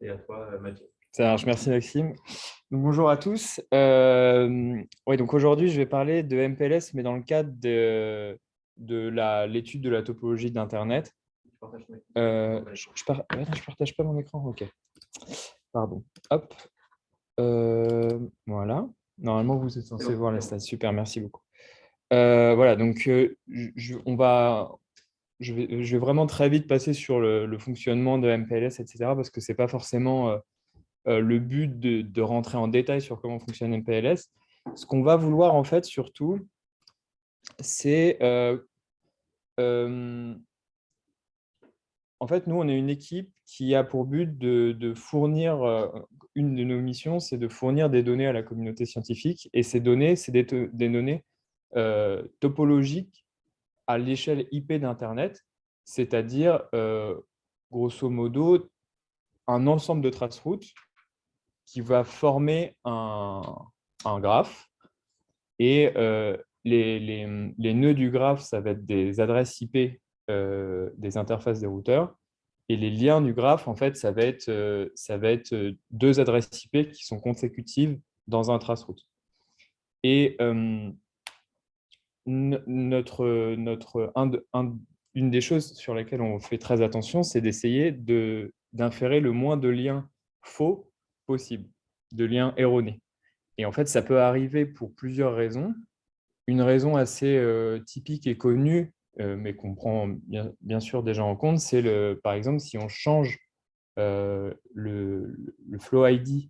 Et à toi, Mathieu. Ça marche, merci Maxime. Donc, bonjour à tous. Ouais, donc aujourd'hui, je vais parler de MPLS, mais dans le cadre de l'étude de la topologie d'Internet. Je partage pas mon écran. Ok, pardon. Hop. Voilà. Normalement, vous êtes censé voir les stats. Super, merci beaucoup. Voilà, donc je vais vraiment très vite passer sur le fonctionnement de MPLS, etc., parce que c'est pas forcément le but de rentrer en détail sur comment fonctionne MPLS. Ce qu'on va vouloir, en fait, surtout, c'est... en fait, nous, on est une équipe qui a pour but de fournir... une de nos missions, c'est de fournir des données à la communauté scientifique. Et ces données, c'est des données topologiques à l'échelle IP d'Internet, c'est-à-dire, grosso modo, un ensemble de traceroutes qui va former un graphe. Et les nœuds du graphe, ça va être des adresses IP des interfaces des routeurs. Et les liens du graphe, en fait, ça va être deux adresses IP qui sont consécutives dans un traceroute. Et une des choses sur lesquelles on fait très attention, c'est d'essayer d'inférer le moins de liens faux possible, de liens erronés. Et en fait, ça peut arriver pour plusieurs raisons. Une raison assez typique et connue, mais qu'on prend bien sûr déjà en compte, c'est par exemple si on change le flow ID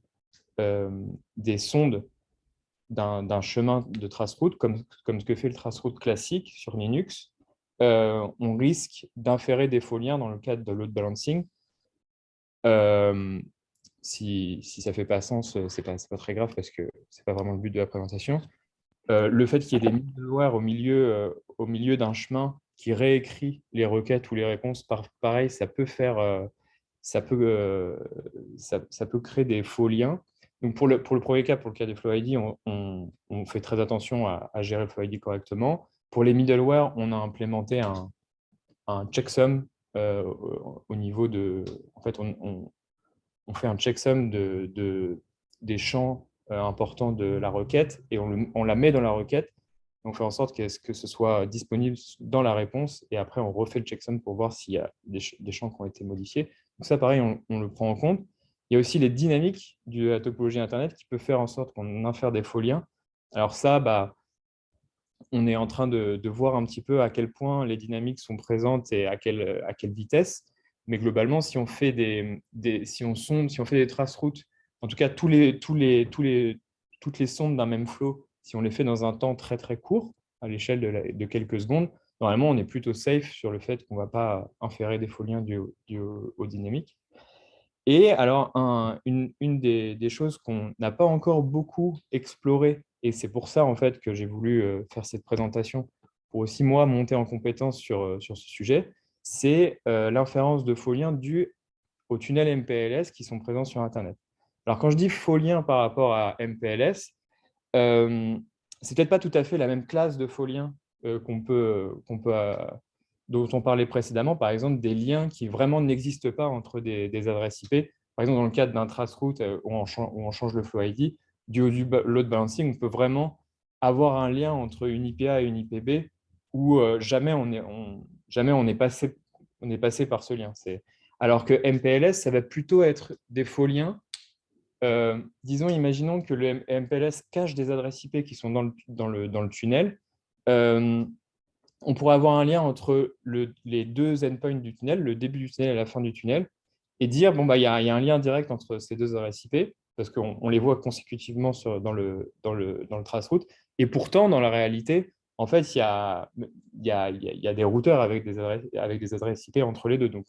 des sondes d'un chemin de traceroute, comme ce que fait le traceroute classique sur Linux, on risque d'inférer des faux liens dans le cadre de load balancing. Si ça ne fait pas sens, ce n'est pas très grave parce que ce n'est pas vraiment le but de la présentation. Le fait qu'il y ait des middleware au milieu d'un chemin qui réécrit les requêtes ou les réponses, pareil, ça peut créer des faux liens. Donc pour le premier cas, pour le cas des Flow ID, on fait très attention à gérer le Flow ID correctement. Pour les middleware, on a implémenté un checksum au niveau de... En fait, on fait un checksum des champs importants de la requête et on la met dans la requête. On fait en sorte que ce soit disponible dans la réponse et après, on refait le checksum pour voir s'il y a des champs qui ont été modifiés. Donc ça, pareil, on le prend en compte. Il y a aussi les dynamiques de la topologie Internet qui peut faire en sorte qu'on infère des faux liens. Alors ça, on est en train de voir un petit peu à quel point les dynamiques sont présentes et à quelle vitesse. Mais globalement, si on fait si on fait des traces-routes, en tout cas toutes les sondes d'un même flow, si on les fait dans un temps très très court, à l'échelle de quelques secondes, normalement, on est plutôt safe sur le fait qu'on ne va pas inférer des faux liens dus aux dynamiques. Et alors, une des choses qu'on n'a pas encore beaucoup exploré, et c'est pour ça en fait que j'ai voulu faire cette présentation, pour aussi moi monter en compétence sur ce sujet, c'est l'inférence de faux liens dus aux tunnels MPLS qui sont présents sur Internet. Alors quand je dis faux liens par rapport à MPLS, c'est peut-être pas tout à fait la même classe de faux liens dont on parlait précédemment, par exemple des liens qui vraiment n'existent pas entre des adresses IP. Par exemple, dans le cadre d'un traceroute où on change le flow ID, dû au load balancing, on peut vraiment avoir un lien entre une IPA et une IPB où jamais on est passé par ce lien. Alors que MPLS, ça va plutôt être des faux liens. Disons, imaginons que le MPLS cache des adresses IP qui sont dans le tunnel. On pourrait avoir un lien entre les deux endpoints du tunnel, le début du tunnel et la fin du tunnel, et dire, bon, il y a un lien direct entre ces deux adresses IP, parce qu'on les voit consécutivement dans le traceroute. Et pourtant, dans la réalité, en fait, il y a des routeurs avec des adresses IP entre les deux. Donc,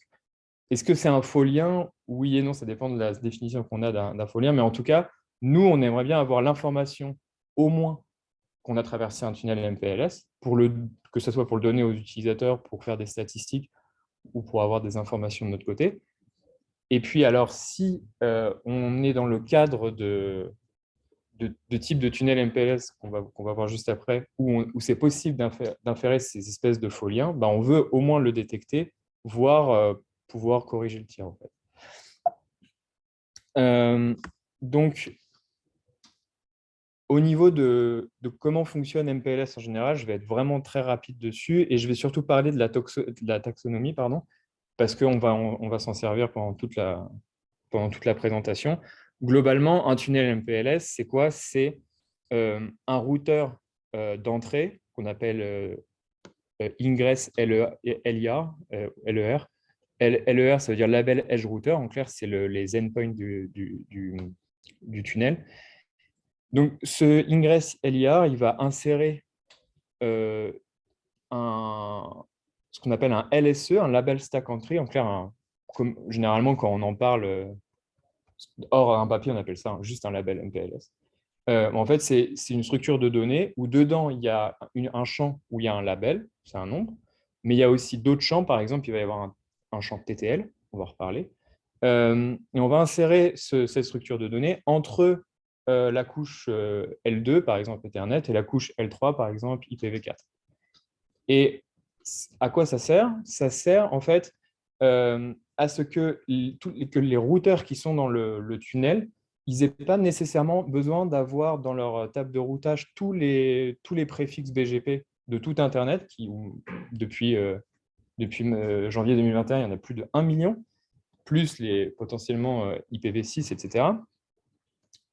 est-ce que c'est un faux lien? Oui et non, ça dépend de la définition qu'on a d'un faux lien. Mais en tout cas, nous, on aimerait bien avoir l'information, au moins, qu'on a traversé un tunnel MPLS, que ce soit pour le donner aux utilisateurs, pour faire des statistiques ou pour avoir des informations de notre côté. Et puis, alors, si on est dans le cadre de type de tunnel MPLS qu'on va voir juste après, où c'est possible d'inférer ces espèces de faux liens, on veut au moins le détecter voire pouvoir corriger le tir, en fait. Donc, au niveau de comment fonctionne MPLS en général, je vais être vraiment très rapide dessus et je vais surtout parler de la taxonomie, pardon, parce on va s'en servir pendant toute la présentation. Globalement, un tunnel MPLS, c'est quoi? C'est un routeur d'entrée qu'on appelle Ingress LER. LER, ça veut dire Label Edge Router. En clair, c'est les endpoints du tunnel. Donc, ce Ingress LER, il va insérer ce qu'on appelle un LSE, un Label Stack Entry. En clair, généralement, quand on en parle hors un papier, on appelle ça juste un label MPLS. En fait, c'est une structure de données où dedans, il y a un champ où il y a un label, c'est un nombre, mais il y a aussi d'autres champs. Par exemple, il va y avoir un champ TTL, on va en reparler. Et on va insérer cette structure de données entre la couche L2, par exemple Ethernet, et la couche L3, par exemple IPv4. Et à quoi ça sert? Ça sert en fait à ce que les routeurs qui sont dans le tunnel, ils n'aient pas nécessairement besoin d'avoir dans leur table de routage tous les préfixes BGP de tout Internet, depuis janvier 2021, il y en a plus de 1 million, plus potentiellement IPv6, etc.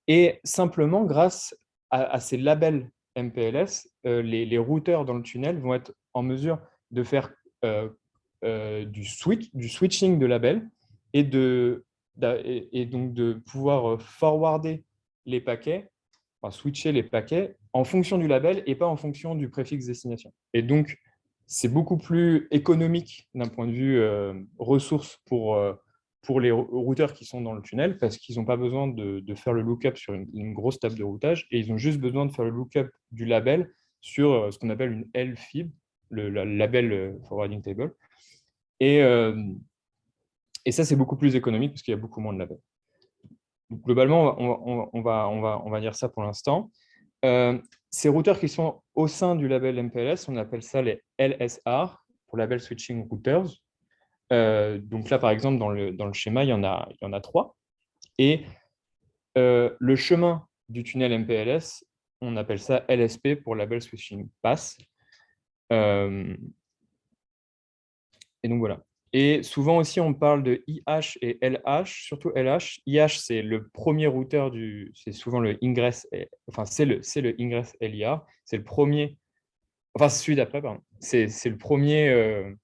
Et simplement, grâce à ces labels MPLS, les routeurs dans le tunnel vont être en mesure de faire du switching de labels et donc de pouvoir forwarder les paquets, enfin switcher les paquets en fonction du label et pas en fonction du préfixe destination. Et donc, c'est beaucoup plus économique d'un point de vue ressources pour les routeurs qui sont dans le tunnel parce qu'ils n'ont pas besoin de faire le lookup sur une grosse table de routage et ils ont juste besoin de faire le lookup du label sur ce qu'on appelle une LFIB, le label forwarding table. Et ça, c'est beaucoup plus économique parce qu'il y a beaucoup moins de labels. Donc, globalement, on va dire ça pour l'instant. Ces routeurs qui sont au sein du label MPLS, on appelle ça les LSR, pour Label Switching Routers. Donc là, par exemple, dans le schéma, il y en a 3. Et le chemin du tunnel MPLS, on appelle ça LSP pour Label Switching Pass. Et donc voilà. Et souvent aussi, on parle de IH et LH, surtout LH. IH, c'est le premier routeur c'est souvent le Ingress, enfin, c'est le Ingress LIR. C'est le premier, enfin, c'est celui d'après, pardon. C'est le premier,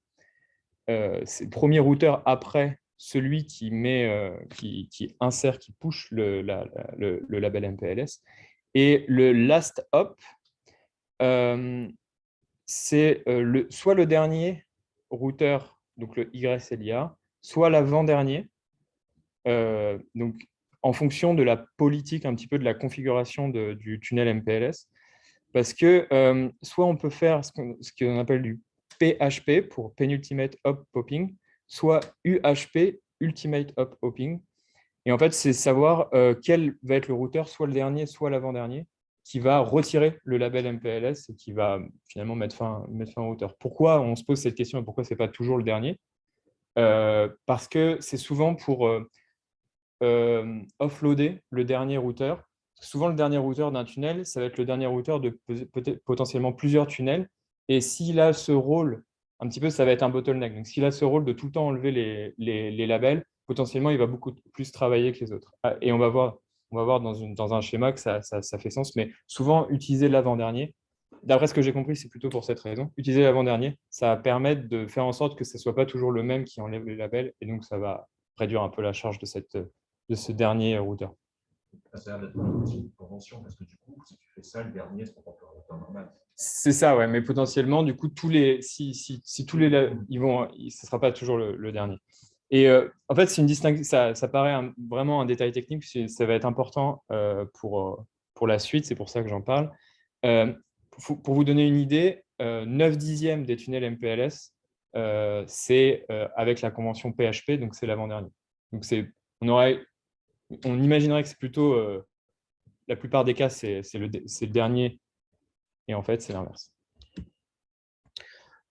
c'est le premier routeur après celui qui insère, qui push le label MPLS. Et le last hop, c'est soit le dernier routeur, donc le YSLIA, soit l'avant-dernier, donc en fonction de la politique, un petit peu de la configuration du tunnel MPLS, parce que soit on peut faire ce qu'on appelle du PHP pour Penultimate Hop Popping, soit UHP, Ultimate Hop Hopping. Et en fait, c'est savoir quel va être le routeur, soit le dernier, soit l'avant-dernier, qui va retirer le label MPLS et qui va finalement mettre fin au routeur. Pourquoi on se pose cette question et pourquoi ce n'est pas toujours le dernier? Parce que c'est souvent pour offloader le dernier routeur. Souvent, le dernier routeur d'un tunnel, ça va être le dernier routeur de peut-être potentiellement plusieurs tunnels. Et s'il a ce rôle, un petit peu, ça va être un bottleneck. Donc, s'il a ce rôle de tout le temps enlever les labels, potentiellement, il va beaucoup plus travailler que les autres. Et on va voir dans un schéma que ça fait sens. Mais souvent, utiliser l'avant-dernier, d'après ce que j'ai compris, c'est plutôt pour cette raison. Utiliser l'avant-dernier, ça va permettre de faire en sorte que ce ne soit pas toujours le même qui enlève les labels. Et donc, ça va réduire un peu la charge de ce dernier routeur. Ça a l'air d'être une convention, parce que du coup, si tu fais ça, le dernier sera pas le routeur normal. C'est ça, ouais, mais potentiellement, du coup, si tous les, ce ne sera pas toujours le dernier. Et en fait, c'est une distinction, ça paraît vraiment un détail technique, ça va être important pour la suite, c'est pour ça que j'en parle. Pour vous donner une idée, 9 dixièmes des tunnels MPLS, c'est avec la convention PHP, donc c'est l'avant-dernier. Donc on imaginerait que c'est plutôt, la plupart des cas, c'est le dernier, et en fait, c'est l'inverse.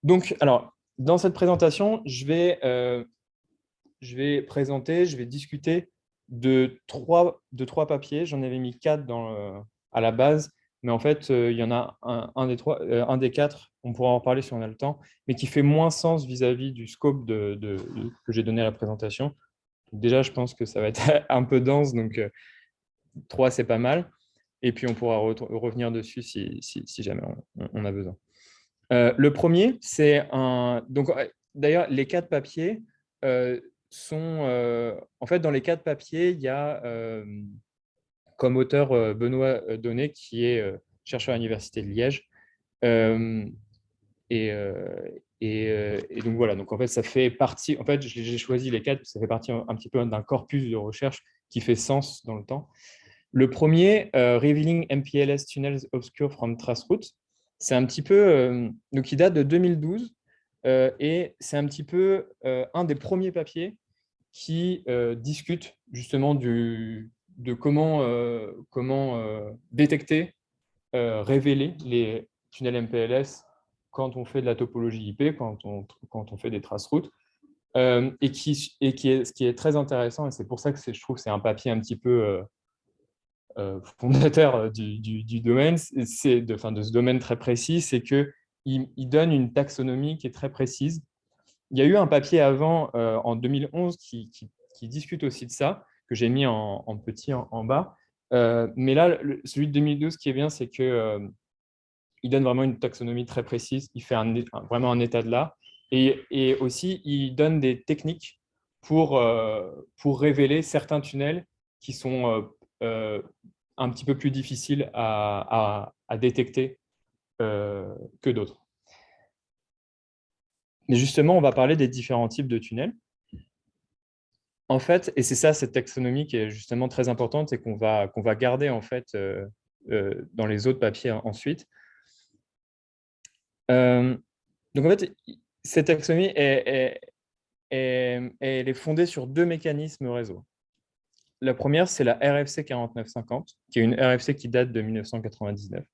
Donc, alors, Dans cette présentation, je vais présenter, je vais discuter de trois papiers. J'en avais mis 4 à la base, mais en fait, il y en a un des 4, on pourra en reparler si on a le temps, mais qui fait moins sens vis-à-vis du scope que j'ai donné à la présentation. Déjà, je pense que ça va être un peu dense, donc 3, c'est pas mal. Et puis, on pourra revenir dessus si jamais on a besoin. Le premier, c'est un… Donc, d'ailleurs, les 4 papiers sont… en fait, dans les 4 papiers, il y a comme auteur Benoît Donnet, qui est chercheur à l'Université de Liège. Et donc, voilà. Donc, en fait, ça fait partie… En fait, j'ai choisi les 4 parce que ça fait partie un petit peu d'un corpus de recherche qui fait sens dans le temps. Le premier, Revealing MPLS Tunnels Obscure from Traceroute, c'est un petit peu… donc, il date de 2012 et c'est un petit peu un des premiers papiers qui discute justement de comment détecter, révéler les tunnels MPLS quand on fait de la topologie IP, quand on fait des traces-routes. Et ce qui est très intéressant, et c'est pour ça que je trouve que c'est un papier un petit peu fondateur du domaine, de ce domaine très précis, c'est qu'il donne une taxonomie qui est très précise. Il y a eu un papier avant, en 2011, qui discute aussi de ça, que j'ai mis en petit en bas. Mais là, celui de 2012, ce qui est bien, c'est qu'il donne vraiment une taxonomie très précise. Il fait vraiment un état de l'art. Et aussi, il donne des techniques pour révéler certains tunnels qui sont un petit peu plus difficiles à détecter que d'autres. Mais justement, on va parler des différents types de tunnels. En fait, et c'est ça, cette taxonomie qui est justement très importante et qu'on va garder en fait dans les autres papiers ensuite. Donc en fait, cette taxonomie elle est fondée sur 2 mécanismes réseau. La première, c'est la RFC 4950, qui est une RFC qui date de 1999,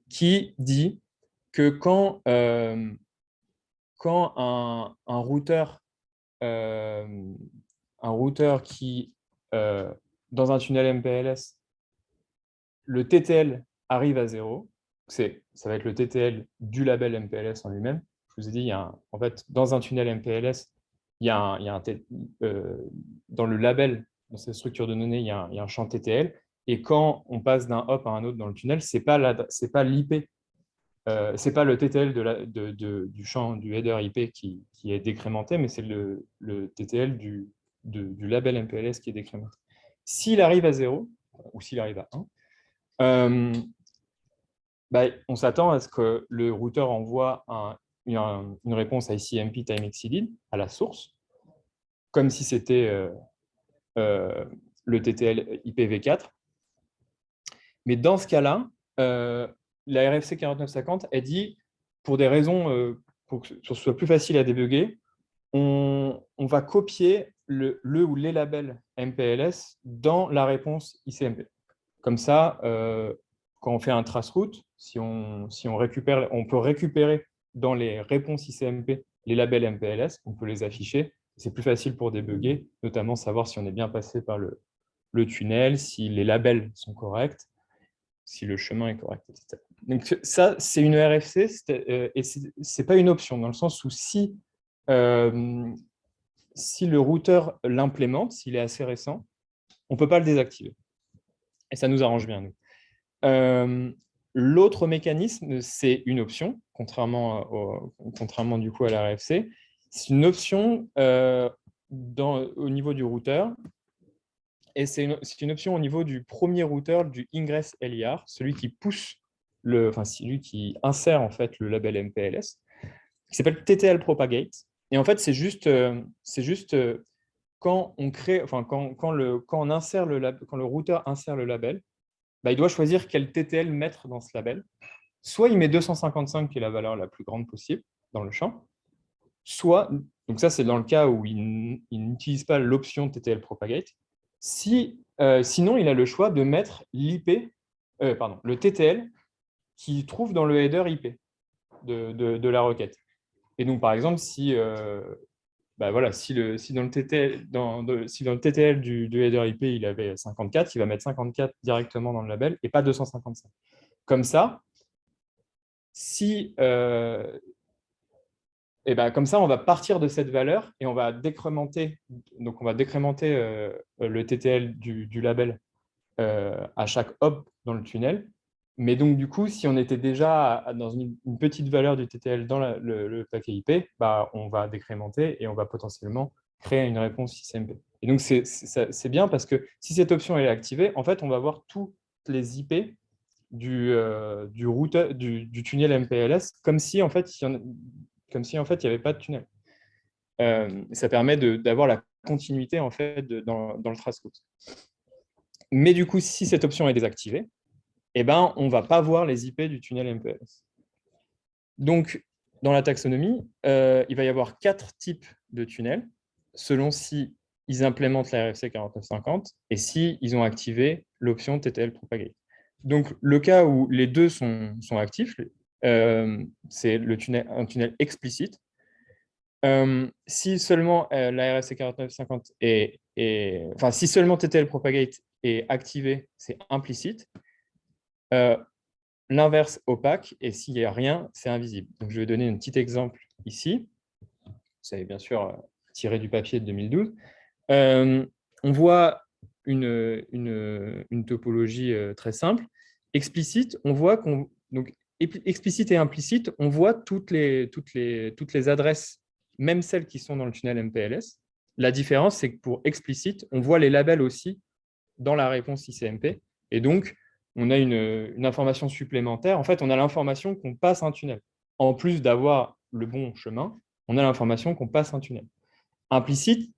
qui dit que quand un routeur qui, dans un tunnel MPLS, le TTL arrive à 0, ça va être le TTL du label MPLS en lui-même. Je vous ai dit, en fait, dans un tunnel MPLS, dans le label, dans cette structure de données, il y a un champ TTL. Et quand on passe d'un hop à un autre dans le tunnel, ce n'est pas l'IP, ce n'est pas le TTL du champ du header IP qui est décrémenté, mais c'est le TTL du label MPLS qui est décrémenté. S'il arrive à 0, ou s'il arrive à 1, on s'attend à ce que le routeur envoie une réponse ICMP time exceeded à la source, comme si c'était le TTL IPv4. Mais dans ce cas-là, la RFC 4950, elle dit, pour des raisons pour que ce soit plus facile à débugger, on va copier le ou les labels MPLS dans la réponse ICMP. Comme ça, quand on fait un traceroute, si on récupère, on peut récupérer dans les réponses ICMP les labels MPLS, on peut les afficher. C'est plus facile pour débugger, notamment savoir si on est bien passé par le tunnel, si les labels sont corrects, si le chemin est correct, etc. Donc ça, c'est une RFC, et ce n'est pas une option, dans le sens où si le routeur l'implémente, s'il est assez récent, on ne peut pas le désactiver. Et ça nous arrange bien, nous. L'autre mécanisme, c'est une option, contrairement du coup à la RFC. C'est une option au niveau du routeur, et c'est une option au niveau du premier routeur du ingress LIR, celui qui pousse, celui qui insère en fait le label MPLS, qui s'appelle TTL Propagate. Et en fait, c'est juste quand on crée, quand le routeur insère le label, il doit choisir quel TTL mettre dans ce label. Soit il met 255, qui est la valeur la plus grande possible dans le champ, soit, donc ça c'est dans le cas où il n'utilise pas l'option TTL Propagate. Sinon, il a le choix de mettre le TTL qu'il trouve dans le header IP de la requête. Et donc, par exemple, si voilà, si dans le TTL, si dans le TTL du header IP, il avait 54, il va mettre 54 directement dans le label et pas 255. Comme ça, comme ça, on va partir de cette valeur et on va décrémenter, donc on va décrémenter le TTL du label à chaque hop dans le tunnel. Mais donc, du coup, si on était déjà dans une petite valeur du TTL dans le paquet IP, on va décrémenter et on va potentiellement créer une réponse ICMP. Et donc, c'est bien parce que si cette option est activée, en fait, on va voir toutes les IP du tunnel MPLS comme si, en fait, il n'y avait pas de tunnel. Ça permet d'avoir la continuité en fait, dans le trace route. Mais du coup, si cette option est désactivée, on ne va pas voir les IP du tunnel MPLS. Donc, dans la taxonomie, il va y avoir 4 types de tunnels, selon si ils implémentent la RFC 4950 et si ils ont activé l'option TTL Propagate. Donc, le cas où les deux sont actifs, c'est un tunnel explicite. Si seulement la RFC 4950 si seulement TTL Propagate est activé, c'est implicite. L'inverse opaque, et s'il n'y a rien, c'est invisible. Donc, je vais donner un petit exemple ici. Vous avez bien sûr tiré du papier de 2012. On voit une topologie très simple. Explicite, on voit donc explicite et implicite, on voit toutes les adresses, même celles qui sont dans le tunnel MPLS. La différence, c'est que pour explicite, on voit les labels aussi dans la réponse ICMP. Et donc, on a une information supplémentaire. En fait, on a l'information qu'on passe un tunnel. En plus d'avoir le bon chemin, on a l'information qu'on passe un tunnel. Implicite,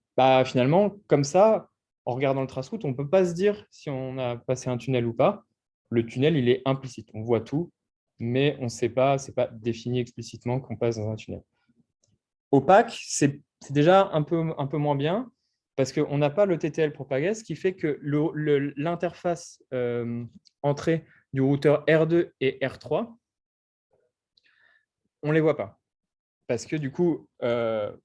finalement, comme ça, en regardant le traceroute, on ne peut pas se dire si on a passé un tunnel ou pas. Le tunnel, il est implicite. On voit tout, mais on ne sait pas, ce n'est pas défini explicitement qu'on passe dans un tunnel. Opaque, c'est déjà un peu moins bien parce qu'on n'a pas le TTL propagate, ce qui fait que l'interface entrée du routeur R2 et R3, on ne les voit pas. Parce que du coup,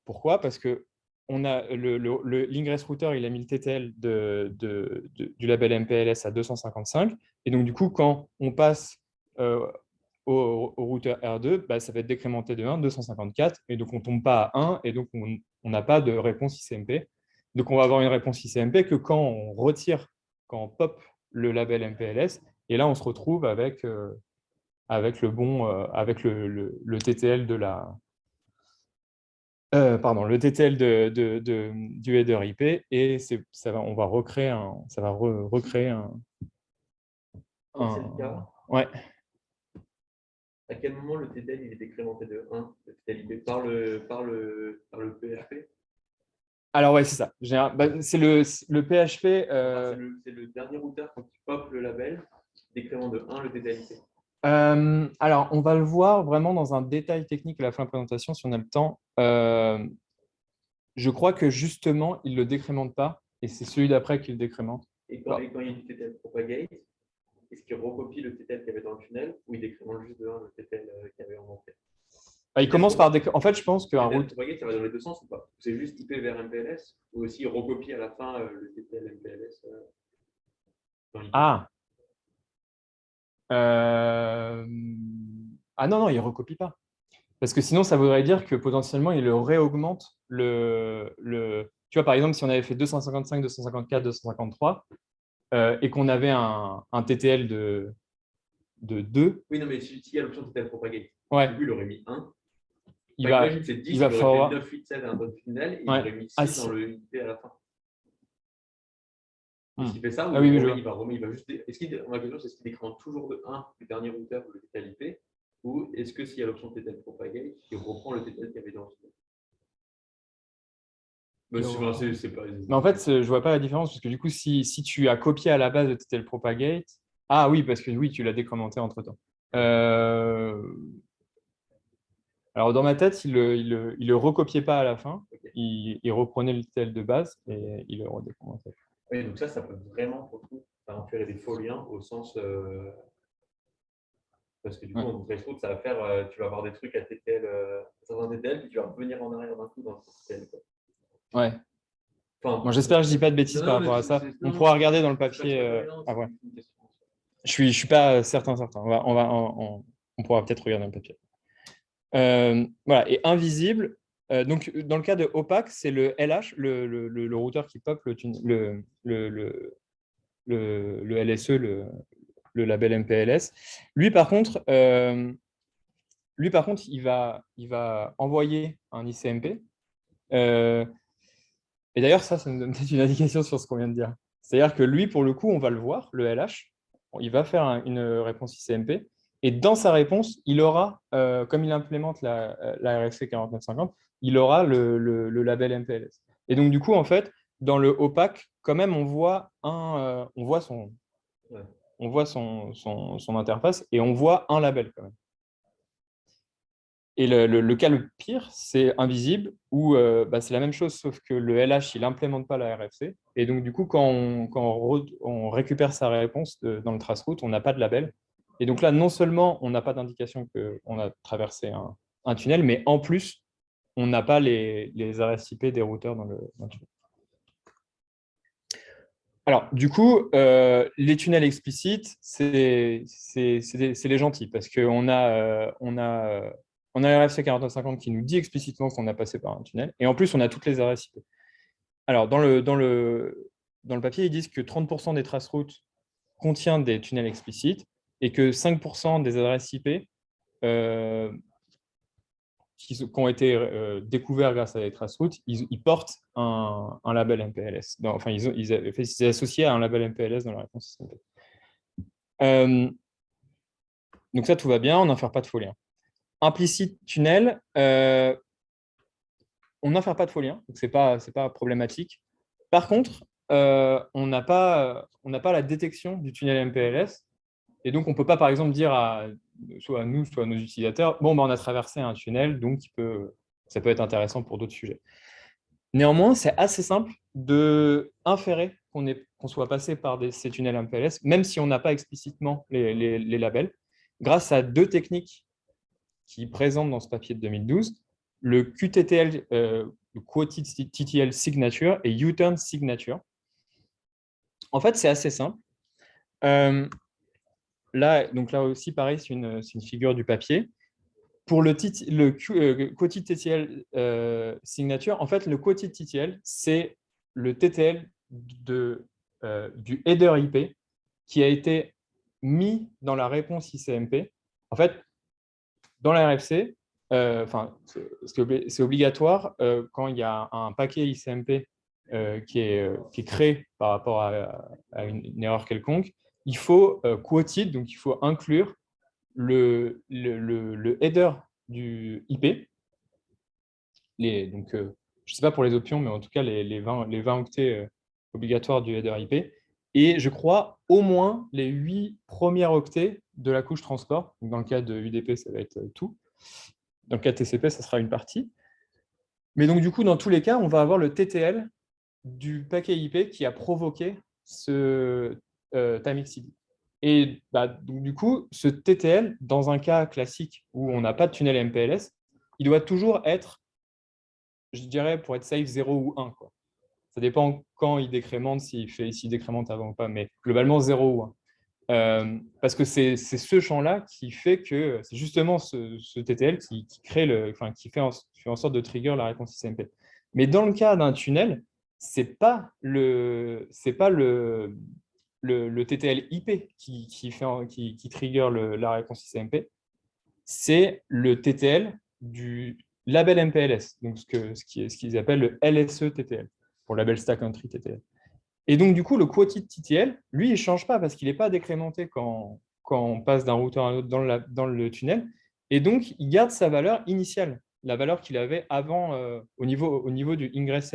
pourquoi? Parce que on a l'ingress router, il a mis le TTL du label MPLS à 255. Et donc, du coup, quand on passe au routeur R2, ça va être décrémenté de 1, 254. Et donc, on ne tombe pas à 1. Et donc, on n'a pas de réponse ICMP. Donc, on va avoir une réponse ICMP que quand on retire, quand on pop le label MPLS. Et là, on se retrouve avec le TTL de la le TTL du header IP et on va recréer C'est le cas. Ouais. À quel moment le TTL il est décrémenté de 1, le TTL IP, par le PHP? Alors ouais, c'est ça. C'est le PHP. C'est le dernier routeur quand il pop le label, décrément de 1 le TTL IP. Alors, on va le voir vraiment dans un détail technique à la fin de la présentation si on a le temps. Je crois que justement, il ne le décrémente pas et c'est celui d'après qui le décrémente. Et quand il y a du TTL propagate, est-ce qu'il recopie le TTL qu'il y avait dans le tunnel ou il décrémente juste de 1 le TTL qu'il y avait en entrée? Il commence par En fait, je pense qu'un route. Propagate, ça va dans les deux sens ou pas? C'est juste IP vers MPLS ou aussi il recopie à la fin le TTL MPLS Ah non, il ne recopie pas. Parce que sinon, ça voudrait dire que potentiellement, il réaugmente Tu vois, par exemple, si on avait fait 255, 254, 253 et qu'on avait un TTL de 2. Oui, non, mais s'il y a l'option TTL propagate, ouais. du coup, il aurait mis 1. Il va 10, il va aurait fait 9, 8, 7 à un autre tunnel et il aurait mis 6 dans le IP à la fin. Est-ce qu'il fait ça ou il va juste. Ma question, c'est est-ce qu'il décrémente toujours de 1 le dernier routeur le TTL IP ou est-ce que s'il y a l'option TTL propagate, il reprend le TTL qu'il y avait dans le tunnel? Mais en fait, je ne vois pas la différence parce que du coup, si tu as copié à la base de TTL propagate, ah oui, parce que oui, tu l'as décrémenté entre-temps. Alors, dans ma tête, il le recopiait pas à la fin. Okay. Il reprenait le TTL de base et il le redécrémentait. Oui, donc ça peut vraiment, pour le coup, faire des faux liens au sens… Parce que du coup, en traceroute, ça va faire, tu vas avoir des trucs à TTL, certains TTL, puis tu vas revenir en arrière d'un coup dans le TTL. Ouais. Enfin, Bon, j'espère que je dis pas de bêtises non, par mais rapport à ça. On non, pourra regarder dans le j'espère que papier c'est pas connu, non, c'est après. juste une question. Je suis pas certain. On pourra peut-être regarder dans le papier. Voilà. Et invisible. Donc, dans le cas de opaque, c'est le LH, le routeur qui pop le LSE, le label MPLS. Lui, par contre, il va envoyer un ICMP. Et d'ailleurs, ça me donne peut-être une indication sur ce qu'on vient de dire. C'est-à-dire que lui, pour le coup, on va le voir, le LH, il va faire une réponse ICMP, et dans sa réponse, il aura, comme il implémente la RFC 4950, il aura le label MPLS. Et donc, du coup, en fait, dans le opaque, quand même, on voit son interface et on voit un label quand même. Et le cas le pire, c'est invisible, où c'est la même chose, sauf que le LH, il n'implémente pas la RFC. Et donc, du coup, quand on récupère sa réponse dans le traceroute, on n'a pas de label. Et donc là, non seulement on n'a pas d'indication qu'on a traversé un tunnel, mais en plus, on n'a pas les adresses IP des routeurs dans le tunnel. Alors, du coup, les tunnels explicites, c'est les gentils, parce qu'on a la RFC 4950 qui nous dit explicitement qu'on a passé par un tunnel, et en plus, on a toutes les adresses IP. Alors, dans le papier, ils disent que 30% des traceroutes contient des tunnels explicites, et que 5% des adresses IP qui ont été découverts grâce à des traceroutes, ils portent un label MPLS. Enfin, ils associé à un label MPLS dans la réponse SMP. Donc ça, tout va bien, on n'infère pas de faux liens. Implicite tunnel, on n'infère pas de faux liens, donc ce n'est pas problématique. Par contre, on n'a pas la détection du tunnel MPLS, et donc on ne peut pas, par exemple, dire soit à nous, soit à nos utilisateurs, bon, on a traversé un tunnel, donc ça peut être intéressant pour d'autres sujets. Néanmoins, c'est assez simple d'inférer qu'on soit passé par ces tunnels MPLS, même si on n'a pas explicitement les labels, grâce à deux techniques qui présentent dans ce papier de 2012, le QTTL, le Quoted TTL Signature et U-Turn Signature. En fait, c'est assez simple. Là aussi, pareil, c'est une figure du papier. Pour le Quoted TTL Signature, en fait, le Quoted TTL, c'est le TTL du header IP qui a été mis dans la réponse ICMP. En fait, dans la RFC, c'est obligatoire quand il y a un paquet ICMP qui est créé par rapport à une erreur quelconque, il faut quoted, donc il faut inclure le header du IP. Je ne sais pas pour les options, mais en tout cas les 20 octets obligatoires du header IP. Et je crois au moins les 8 premiers octets de la couche transport. Donc, dans le cas de UDP, ça va être tout. Dans le cas de TCP, ça sera une partie. Mais donc, du coup, dans tous les cas, on va avoir le TTL du paquet IP qui a provoqué ce TimeXCD. Et donc, du coup, ce TTL, dans un cas classique où on n'a pas de tunnel MPLS, il doit toujours être, je dirais, pour être safe, 0 ou 1. Quoi. Ça dépend quand il décrémente, s'il décrémente avant ou pas, mais globalement 0 ou 1. Parce que c'est ce champ-là qui fait que c'est justement ce TTL qui fait en sorte de trigger la réponse ICMP. Mais dans le cas d'un tunnel, c'est pas le TTL IP qui trigger la réponse ICMP, c'est le TTL du label MPLS, donc ce qu'ils appellent le LSE TTL, pour Label Stack Entry TTL. Et donc, du coup, le quoted TTL, lui, il ne change pas parce qu'il n'est pas décrémenté quand on passe d'un routeur à un autre dans le tunnel. Et donc, il garde sa valeur initiale, la valeur qu'il avait avant au niveau du ingress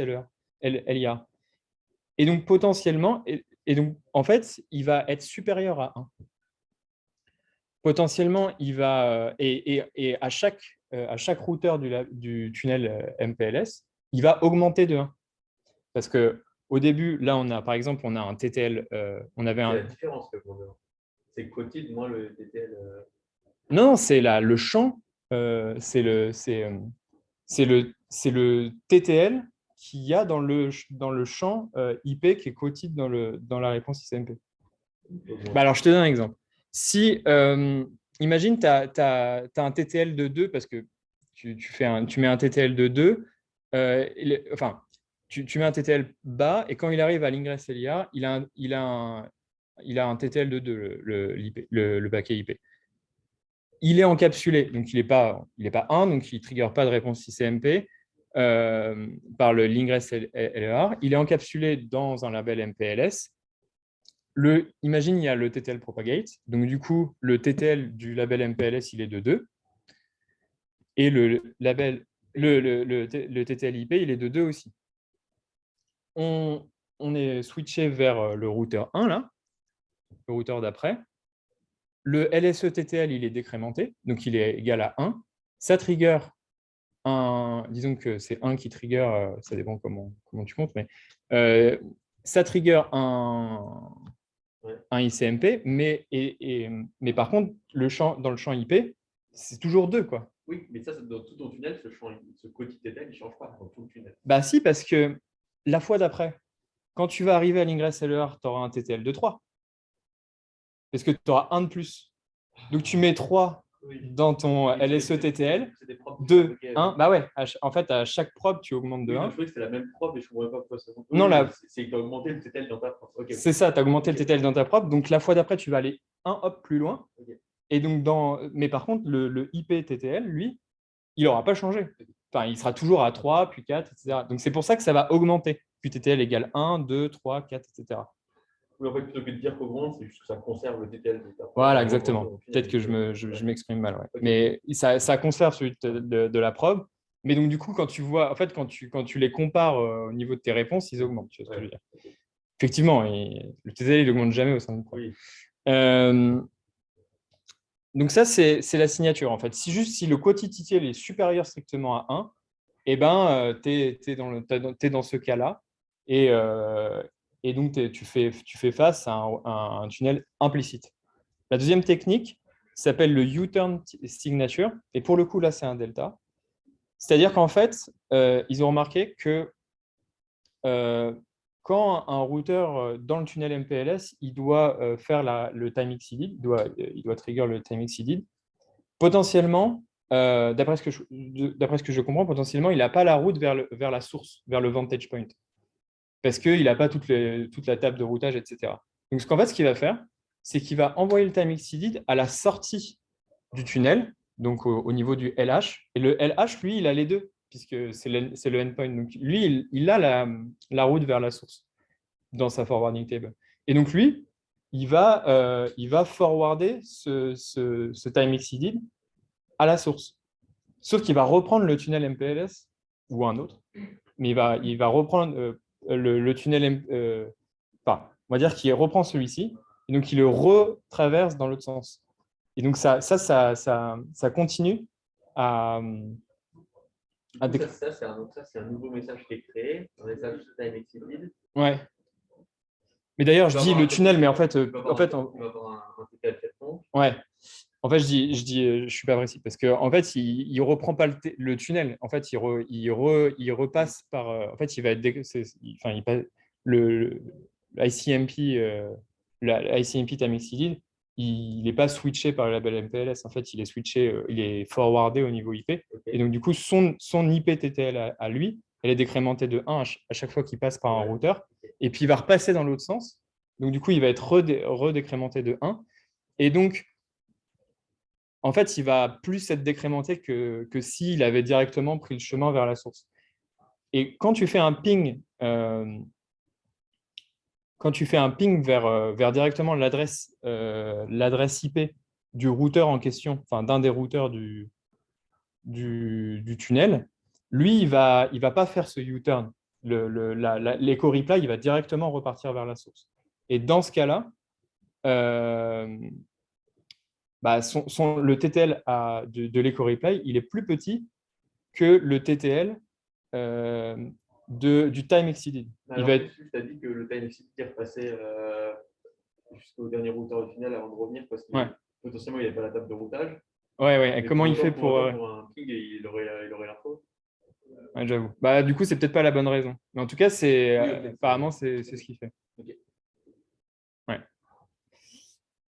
LIA. Et donc, potentiellement, donc, en fait, il va être supérieur à 1. Potentiellement, il va, et à chaque routeur du tunnel MPLS, il va augmenter de 1. Parce que au début, là, par exemple, on a un TTL. C'est la différence que c'est quoted moins le TTL. Non, c'est le champ, c'est le TTL qu'il y a dans le champ IP qui est quotidienne dans la réponse ICMP. Bah alors, je te donne un exemple. Si, imagine, tu as un TTL de 2 parce que tu mets un TTL de 2, enfin, tu mets un TTL bas et quand il arrive à l'ingress LIA, il a un TTL de 2, le paquet IP. Il est encapsulé, donc il n'est pas 1, donc il ne trigger pas de réponse ICMP par le l'ingress LER. Il est encapsulé dans un label MPLS. Imagine, il y a le TTL propagate. Donc, du coup, le TTL du label MPLS, il est de 2. Et le TTL IP, il est de 2 aussi. On est switché vers le routeur 1, là, le routeur d'après. Le LSE TTL, il est décrémenté, donc il est égal à 1. Ça trigger disons que c'est 1 qui trigger, ça dépend comment tu comptes, mais ça trigger un ICMP, mais par contre, dans le champ IP, c'est toujours 2, quoi. Oui, mais ça, dans tout ton tunnel, ce quotidien TTL, il ne change pas dans tout le tunnel. Bah si, parce que la fois d'après, quand tu vas arriver à l'ingress LER, tu auras un TTL de 3. Parce que tu auras 1 de plus. Donc tu mets 3 dans ton LSE TTL, 2, 1. Bah ouais, en fait, à chaque probe, tu augmentes de 1. Je trouvais que c'était la même probe et je ne comprends pas pourquoi ça compte. Non, c'est que tu as augmenté le TTL dans ta probe. Okay. C'est ça, tu as augmenté le TTL dans ta probe. Donc la fois d'après, tu vas aller un hop plus loin. Okay. Et donc mais par contre, le IP TTL, lui, il n'aura pas changé. Enfin, il sera toujours à 3, puis 4, etc. Donc c'est pour ça que ça va augmenter. Puis TTL égale 1, 2, 3, 4, etc. Oui, en fait, plutôt que de dire qu'augmente, c'est juste que ça conserve le TTL. Voilà, exactement. Peut-être que je m'exprime mal. Ouais. Okay. Mais ça conserve celui de la probe. Mais donc, du coup, quand tu les compares au niveau de tes réponses, ils augmentent. Tu vois ce que je veux dire. Okay. Effectivement, le TTL, il n'augmente jamais au sein de probe. Oui. Donc, ça, c'est la signature, en fait. Si le quotidien est supérieur strictement à 1, eh ben, tu es dans ce cas-là. Et donc, tu fais face à un tunnel implicite. La deuxième technique s'appelle le U-turn signature. Et pour le coup, là, c'est un delta. C'est-à-dire qu'en fait, ils ont remarqué que quand un routeur dans le tunnel MPLS, il doit faire le time exceeded, il doit trigger le time exceeded, potentiellement, d'après ce que je comprends, potentiellement, il n'a pas la route vers la source, vers le vantage point. Parce qu'il n'a pas toute la table de routage, etc. Donc, ce qu'il va faire, c'est qu'il va envoyer le time exceeded à la sortie du tunnel, donc au niveau du LH. Et le LH, lui, il a les deux, puisque c'est le endpoint. Donc, lui, il a la route vers la source dans sa forwarding table. Et donc, lui, il va forwarder ce time exceeded à la source. Sauf qu'il va reprendre le tunnel MPLS ou un autre, mais il va reprendre le tunnel, enfin, on va dire qu'il reprend celui-ci, et donc il le retraverse dans l'autre sens. Et donc ça continue à ça, c'est un nouveau message qui est créé, un message time exceeded. Ouais. Mais d'ailleurs, je dis le tunnel, mais en fait, il va avoir un TTL quelconque. Ouais. En fait, je suis pas précis parce qu'en fait, il reprend pas le tunnel. En fait, il repasse par. En fait, il va être. Il passe l'ICMP, l'ICMP time exceeded, il n'est pas switché par le label MPLS. En fait, il est switché, il est forwardé au niveau IP. Okay. Et donc, du coup, son IP TTL à lui, elle est décrémentée de 1 à chaque fois qu'il passe par un routeur. Et puis, il va repasser dans l'autre sens. Donc, du coup, il va être redécrémenté de 1. Et donc, en fait, il va plus être décrémenté que s'il avait directement pris le chemin vers la source. Et quand tu fais un ping, vers directement l'adresse IP du routeur en question, enfin d'un des routeurs du tunnel, lui, il va pas faire ce U-turn. L'echo reply, il va directement repartir vers la source. Et dans ce cas-là, le TTL de l'echo reply, il est plus petit que le TTL du time exceeded. Alors, tu as dit que le time exceeded est repassé jusqu'au dernier routeur du tunnel avant de revenir parce que potentiellement il n'y avait pas la table de routage. Ouais. Et Mais comment il fait pour… pour un ping, il aurait l'info. Ouais, j'avoue. Bah, du coup, c'est peut-être pas la bonne raison. Mais en tout cas, Oui, ok. apparemment, c'est ce qu'il fait. Ok. Ouais.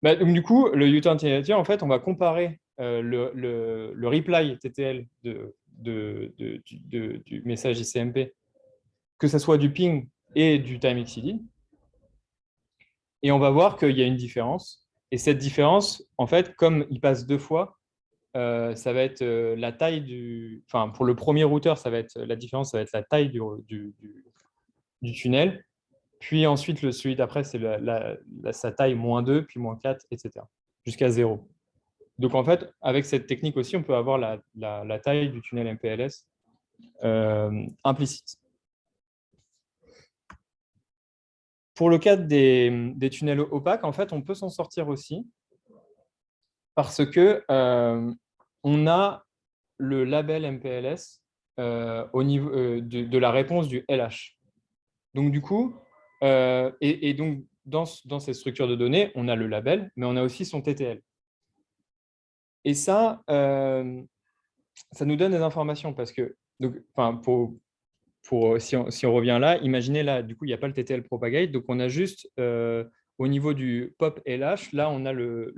Bah, donc, du coup, le U-turn signature, en fait, on va comparer le reply TTL du message ICMP, que ce soit du ping et du time exceeded. Et on va voir qu'il y a une différence. Et cette différence, en fait, comme il passe 2 fois, ça va être la taille du… Enfin, pour le premier routeur, ça va être la différence, ça va être la taille du tunnel. Puis ensuite, celui d'après, c'est sa taille -2, puis -4, etc. Jusqu'à 0. Donc, en fait, avec cette technique aussi, on peut avoir la taille du tunnel MPLS implicite. Pour le cas des tunnels opaques, en fait, on peut s'en sortir aussi parce que on a le label MPLS au niveau de la réponse du LH. Donc, du coup, et donc, dans cette structure de données, on a le label, mais on a aussi son TTL. Et ça nous donne des informations parce que, donc, si on revient là, imaginez là, du coup, il n'y a pas le TTL propagate, donc on a juste au niveau du pop LH, là, on a le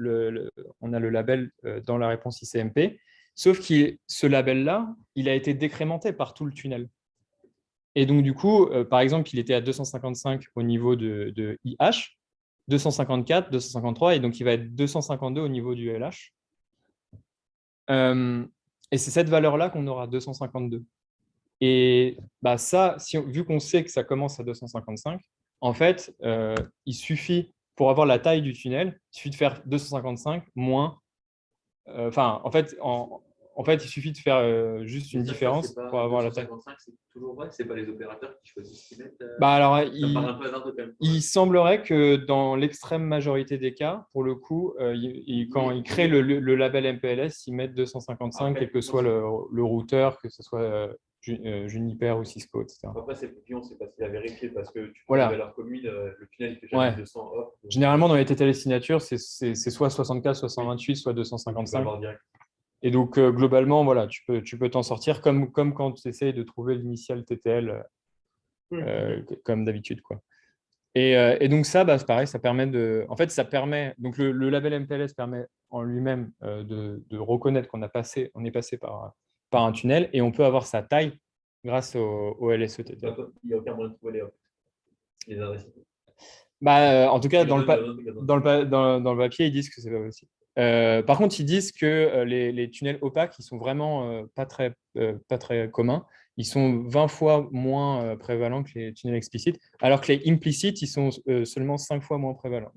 label dans la réponse ICMP, sauf que ce label-là, il a été décrémenté par tout le tunnel. Et donc, du coup, par exemple, il était à 255 au niveau de IH, 254, 253, et donc il va être 252 au niveau du LH. Et c'est cette valeur-là qu'on aura 252. Et bah, ça, vu qu'on sait que ça commence à 255, en fait, il suffit, pour avoir la taille du tunnel, il suffit de faire 255 moins… Enfin, en fait, il suffit de faire juste une différence pour avoir la taille. 255, c'est toujours vrai, c'est pas les opérateurs qui choisissent ce qu'ils mettent. Bah, alors, Ça me paraît un peu hasardeux quand même. il semblerait que dans l'extrême majorité des cas, pour le coup, quand ils créent le label MPLS, ils mettent 255, Après, quel que soit le routeur, que ce soit Juniper ou Cisco, etc. Après, c'est pion, c'est facile à vérifier parce que tu prends Voilà. les valeurs communes, le tunnel il fait jamais Ouais. 200 hop. Généralement, dans les TTL signatures, c'est soit 64, soit 128, soit Tu peux 255. l'avoir direct. Et donc, globalement, voilà, tu peux t'en sortir comme quand tu essayes de trouver l'initial TTL comme d'habitude, quoi. Et donc ça, bah, c'est pareil, ça permet de… En fait, ça permet… Donc le label MPLS permet en lui-même de reconnaître on est passé par un tunnel et on peut avoir sa taille grâce au LSETT. Il n'y a aucun moyen de trouver les adresses. Bah, en tout cas, dans le papier, ils disent que c'est pas possible. Par contre, ils disent que les tunnels opaques, ils sont vraiment pas très communs. Ils sont 20 fois moins prévalents que les tunnels explicites, alors que les implicites, ils sont seulement 5 fois moins prévalents,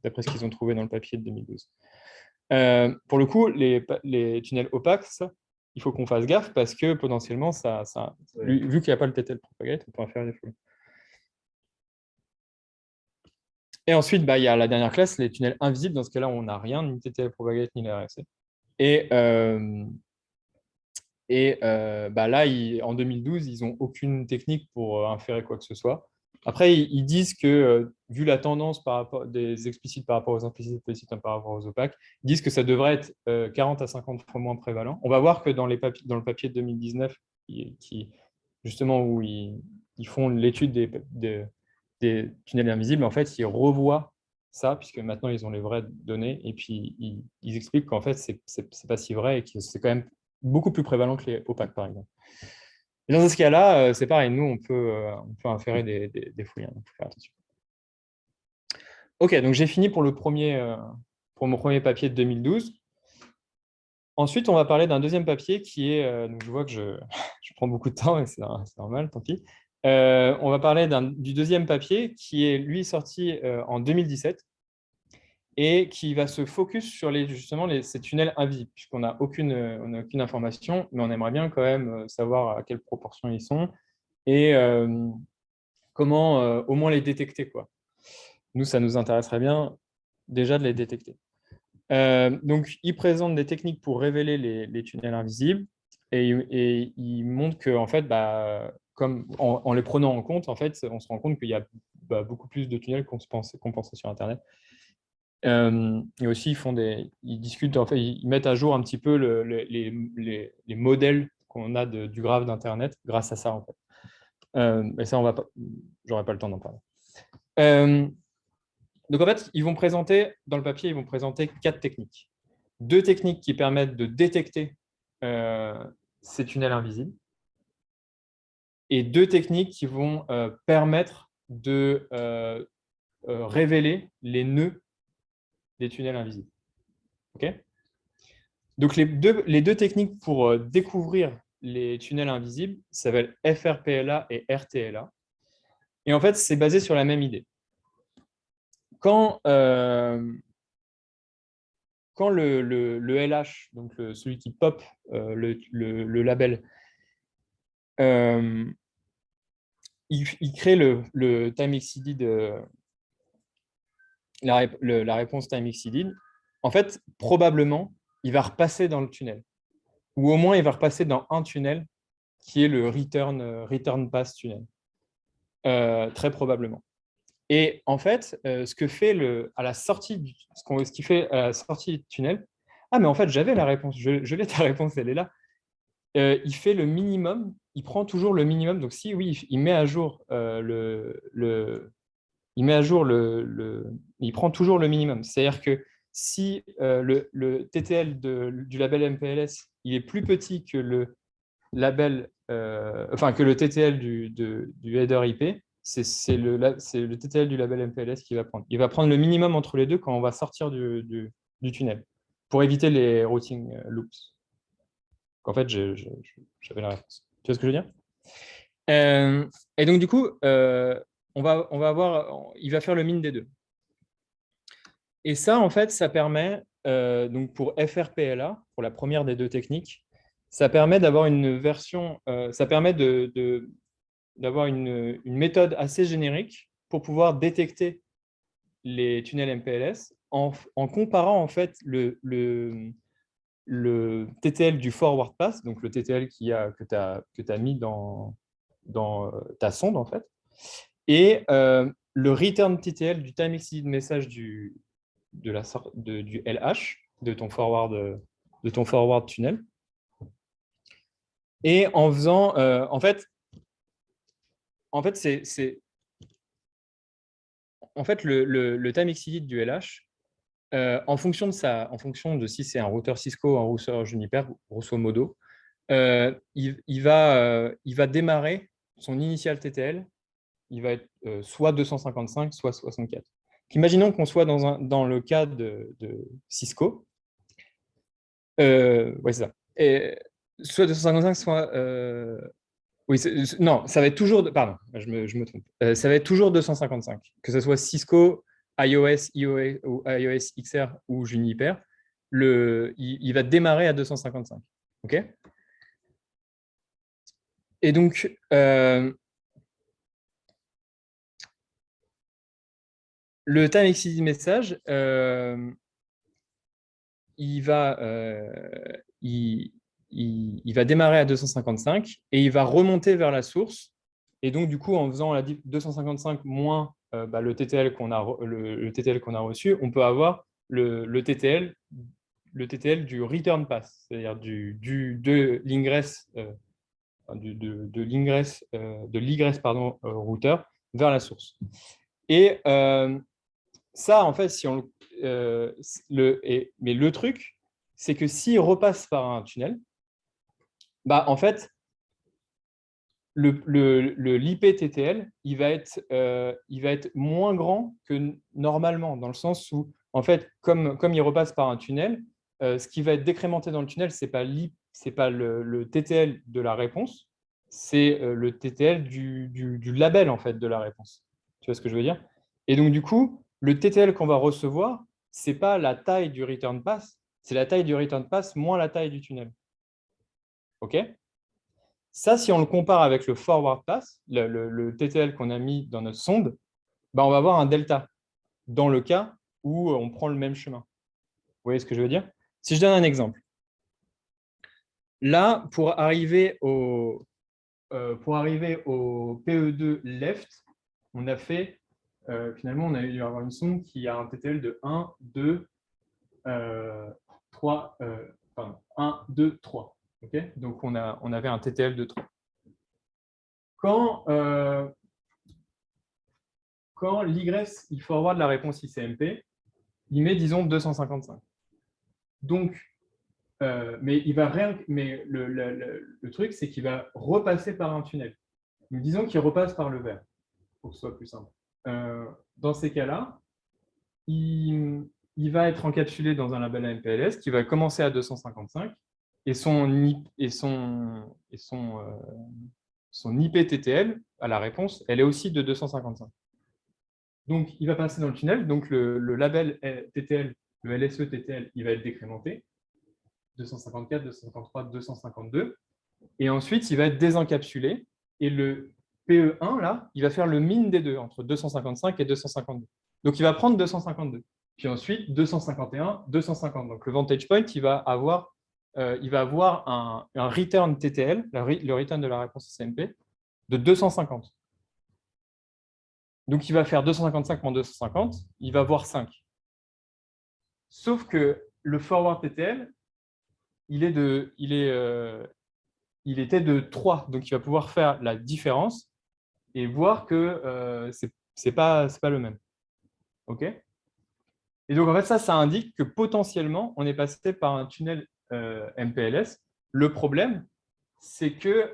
d'après ce qu'ils ont trouvé dans le papier de 2012. Pour le coup, les tunnels opaques, ça, il faut qu'on fasse gaffe parce que potentiellement, vu qu'il n'y a pas le TTL propagate, on peut faire des folies. Et ensuite, bah, il y a la dernière classe, les tunnels invisibles. Dans ce cas-là, on n'a rien, ni TTL propagate, ni la RSC. Bah, là, en 2012, ils n'ont aucune technique pour inférer quoi que ce soit. Après, ils disent que, vu la tendance des explicites par rapport aux implicites par rapport aux opaques, ils disent que ça devrait être 40 à 50 fois moins prévalent. On va voir que dans le papier de 2019, justement, où ils font l'étude des tunnels invisibles, en fait, ils revoient ça, puisque maintenant, ils ont les vraies données, et puis ils expliquent qu'en fait, c'est pas si vrai, et que c'est quand même beaucoup plus prévalent que les opaques, par exemple. Et dans ce cas-là, c'est pareil, nous, on peut inférer des fouilles, hein, donc faut faire attention. Ok, donc j'ai fini pour mon premier papier de 2012. Ensuite, on va parler d'un deuxième papier qui est, donc je vois que je prends beaucoup de temps, et c'est normal, tant pis. On va parler du deuxième papier qui est, lui, sorti en 2017 et qui va se focus sur justement ces tunnels invisibles, puisqu'on n'a aucune information, mais on aimerait bien quand même savoir à quelle proportion ils sont et comment au moins les détecter, quoi. Nous, ça nous intéresserait bien déjà de les détecter. Donc, il présente des techniques pour révéler les tunnels invisibles et il montre que, en fait, bah, comme en les prenant en compte, en fait, on se rend compte qu'il y a beaucoup plus de tunnels qu'on pensait sur Internet. Et aussi, ils discutent, en fait, ils mettent à jour un petit peu les modèles qu'on a du graphe d'Internet grâce à ça, en fait. Et ça, j'aurai pas le temps d'en parler. Donc, en fait, dans le papier, ils vont présenter 4 techniques. 2 techniques qui permettent de détecter ces tunnels invisibles et 2 techniques qui vont permettre de révéler les nœuds des tunnels invisibles. OK ? Donc, les deux techniques pour découvrir les tunnels invisibles s'appellent FRPLA et RTLA. Et en fait, c'est basé sur la même idée. Quand le LH, donc celui qui pop le label, il crée le time exceeded, la réponse time exceeded, en fait, probablement, il va repasser dans le tunnel. Ou au moins, il va repasser dans un tunnel qui est le return pass tunnel. Très probablement. Et en fait, ce qu'il fait à la sortie du tunnel, mais en fait, j'avais la réponse, je l'ai ta réponse, elle est là. Il fait le minimum, il prend toujours le minimum. Donc, si oui, il met à jour il prend toujours le minimum. C'est-à-dire que si le TTL du label MPLS il est plus petit que le label, que le TTL du header IP, c'est le TTL du label MPLS qui va prendre. Il va prendre le minimum entre les deux quand on va sortir du tunnel pour éviter les routing loops. En fait, j'avais la réponse. Tu vois ce que je veux dire? Et donc, du coup, on va avoir, il va faire le min des deux. Et ça, en fait, ça permet, donc pour FRPLA, pour la première des 2 techniques, ça permet d'avoir une version, ça permet d'avoir une méthode assez générique pour pouvoir détecter les tunnels MPLS en comparant en fait le TTL du forward pass, donc le TTL que tu as mis dans ta sonde en fait, et le return TTL du time exceeded message du LH, de ton forward tunnel. Et en faisant, en fait, le time exceeded du LH, en fonction de si c'est un routeur Cisco ou un routeur Juniper, grosso modo, il va démarrer son initial TTL, il va être soit 255, soit 64. Imaginons qu'on soit dans le cas de Cisco. Ouais, c'est ça. Et soit 255, soit... oui, non, ça va être toujours... Pardon, je me trompe. Ça va être toujours 255. Que ce soit Cisco, iOS, ou iOS XR ou Juniper, il va démarrer à 255. OK ? Et donc, le time exceeded message, il va démarrer à 255 et il va remonter vers la source. Et donc, du coup, en faisant la 255 moins le TTL qu'on a reçu, on peut avoir le TTL du return pass, c'est-à-dire de l'ingress routeur vers la source. Et ça, en fait, si on mais le truc, c'est que s'il repasse par un tunnel, en fait, l'IP-TTL, il va être moins grand que normalement, dans le sens où, en fait, comme il repasse par un tunnel, ce qui va être décrémenté dans le tunnel, ce n'est pas le TTL de la réponse, c'est le TTL du label, en fait, de la réponse. Tu vois ce que je veux dire? Et donc, du coup, le TTL qu'on va recevoir, ce n'est pas la taille du return pass, c'est la taille du return pass moins la taille du tunnel. OK? Ça, si on le compare avec le forward pass, le TTL qu'on a mis dans notre sonde, on va avoir un delta dans le cas où on prend le même chemin. Vous voyez ce que je veux dire? Si je donne un exemple. Là, pour arriver au PE2 left, on a fait finalement, on a dû avoir une sonde qui a un TTL de 1, 2, 3, 1, 2, 3. Okay, donc, on avait un TTL de 3. Quand l'ingress, il forward la réponse ICMP, il met, disons, 255. Donc, mais le truc, c'est qu'il va repasser par un tunnel. Donc, disons qu'il repasse par le vert, pour que ce soit plus simple. Dans ces cas-là, il va être encapsulé dans un label MPLS qui va commencer à 255 et son IPTTL à la réponse, elle est aussi de 255. Donc, il va passer dans le tunnel. Donc, le label TTL, le LSE TTL, il va être décrémenté. 254, 253, 252. Et ensuite, il va être désencapsulé. Et le PE1, là, il va faire le min des deux, entre 255 et 252. Donc, il va prendre 252. Puis ensuite, 251, 250. Donc, le Vantage Point, il va avoir un return TTL, le return de la réponse SMP, de 250. Donc, il va faire 255 moins 250, il va avoir 5. Sauf que le forward TTL, il était de 3. Donc, il va pouvoir faire la différence et voir que ce n'est pas le même. OK ? Et donc, en fait, ça indique que potentiellement, on est passé par un tunnel MPLS. Le problème, c'est que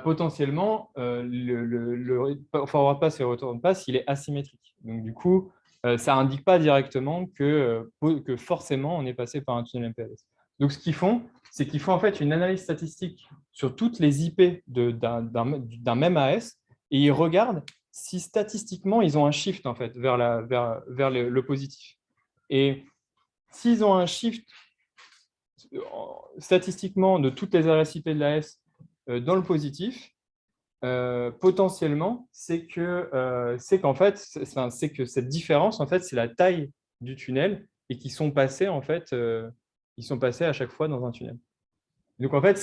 potentiellement, le forward pass et le return pass, il est asymétrique. Donc, du coup, ça n'indique pas directement que forcément, on est passé par un tunnel MPLS. Donc, ce qu'ils font, c'est qu'ils font en fait une analyse statistique sur toutes les IP d'un même AS et ils regardent si statistiquement, ils ont un shift en fait, vers le positif. Et s'ils ont un shift statistiquement de toutes les adresses IP de l'AS dans le positif, potentiellement, c'est qu'en fait, c'est que cette différence, en fait, c'est la taille du tunnel et qu'ils sont passés en fait, ils sont passés à chaque fois dans un tunnel. Donc en fait,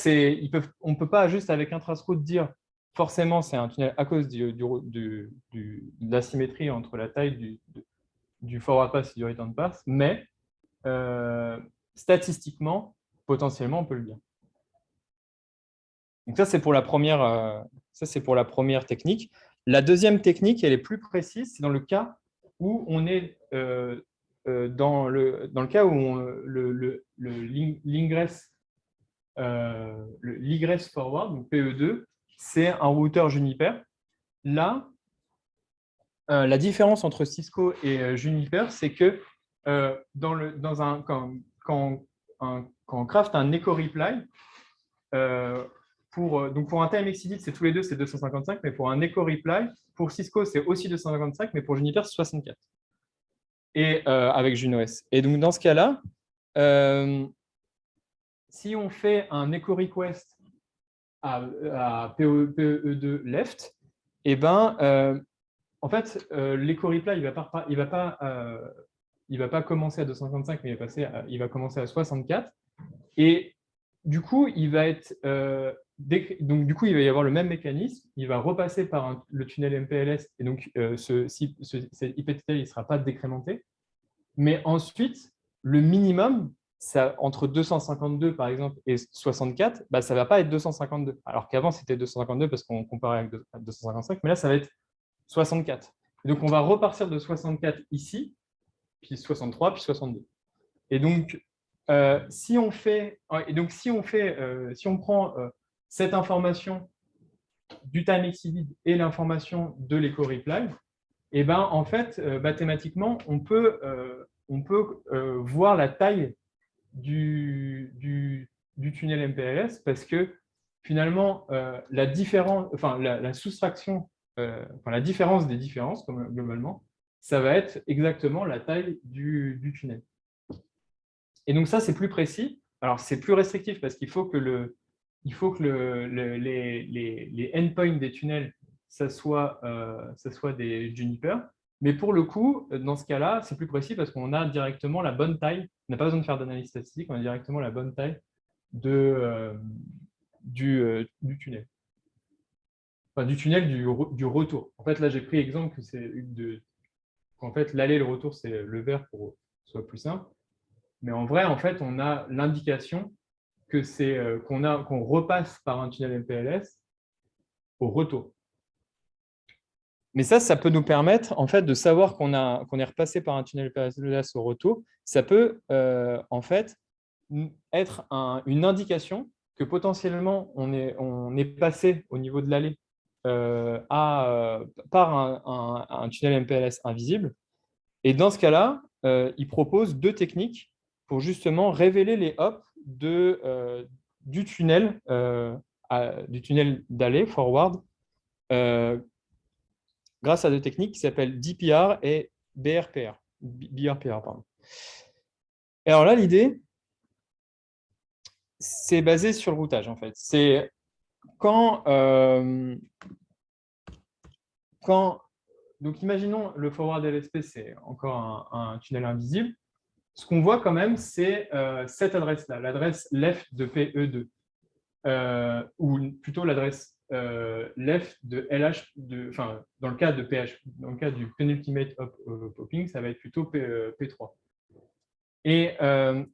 on ne peut pas juste avec un traceroute dire forcément c'est un tunnel à cause de l'asymétrie entre la taille du forward pass et du return pass, mais statistiquement, potentiellement, on peut le dire. Donc ça, c'est pour la première technique. La deuxième technique, elle est plus précise, c'est dans le cas où on est dans le cas où l'ingress forward, donc PE2, c'est un routeur Juniper. Là, la différence entre Cisco et Juniper, c'est que quand on craft un echo reply, donc pour un time exceeded, c'est tous les deux, c'est 255, mais pour un echo reply, pour Cisco, c'est aussi 255, mais pour Juniper, c'est 64. Et avec JunoS. Et donc, dans ce cas-là, si on fait un echo request à PE2 left, et en fait, l'echo reply, il va pas commencer à 255, mais il va commencer à 64. Et du coup, il va être donc du coup, il va y avoir le même mécanisme. Il va repasser par le tunnel MPLS et donc cet IPTTL, il ne sera pas décrémenté. Mais ensuite, le minimum, entre 252 par exemple et 64, ça ne va pas être 252. Alors qu'avant, c'était 252 parce qu'on comparait avec 255, mais là, ça va être 64. Et donc, on va repartir de 64 ici, puis 63, puis 62. Et donc, si on prend cette information du time exceeded et l'information de l'echo reply, et en fait, mathématiquement, on peut voir la taille du tunnel MPLS parce que finalement, la soustraction, la différence des différences, globalement, ça va être exactement la taille du tunnel. Et donc ça, c'est plus précis. Alors, c'est plus restrictif parce qu'il faut que les endpoints des tunnels, ça soit des Juniper. Mais pour le coup, dans ce cas-là, c'est plus précis parce qu'on a directement la bonne taille. On n'a pas besoin de faire d'analyse statistique, on a directement la bonne taille du tunnel. enfin, du tunnel du retour. En fait, là, j'ai pris exemple que qu'en fait, l'aller et le retour, c'est le vert pour que ce soit plus simple. Mais en vrai, en fait, on a l'indication que c'est qu'on repasse par un tunnel MPLS au retour. Mais ça peut nous permettre en fait de savoir qu'on est repassé par un tunnel MPLS au retour. Ça peut en fait être une indication que potentiellement on est passé au niveau de l'allée par un tunnel MPLS invisible. Et dans ce cas-là, il propose deux techniques pour justement révéler les hops du tunnel d'allée forward grâce à deux techniques qui s'appellent DPR et BRPR. BRPR, pardon. Et alors là, l'idée, c'est basé sur le routage, en fait. C'est quand donc, imaginons le forward LSP, c'est encore un tunnel invisible. Ce qu'on voit quand même, c'est cette adresse-là, l'adresse left de PE2, ou plutôt l'adresse left de LH, enfin, dans le cas de PH, dans le cas du penultimate popping, ça va être plutôt P3. Et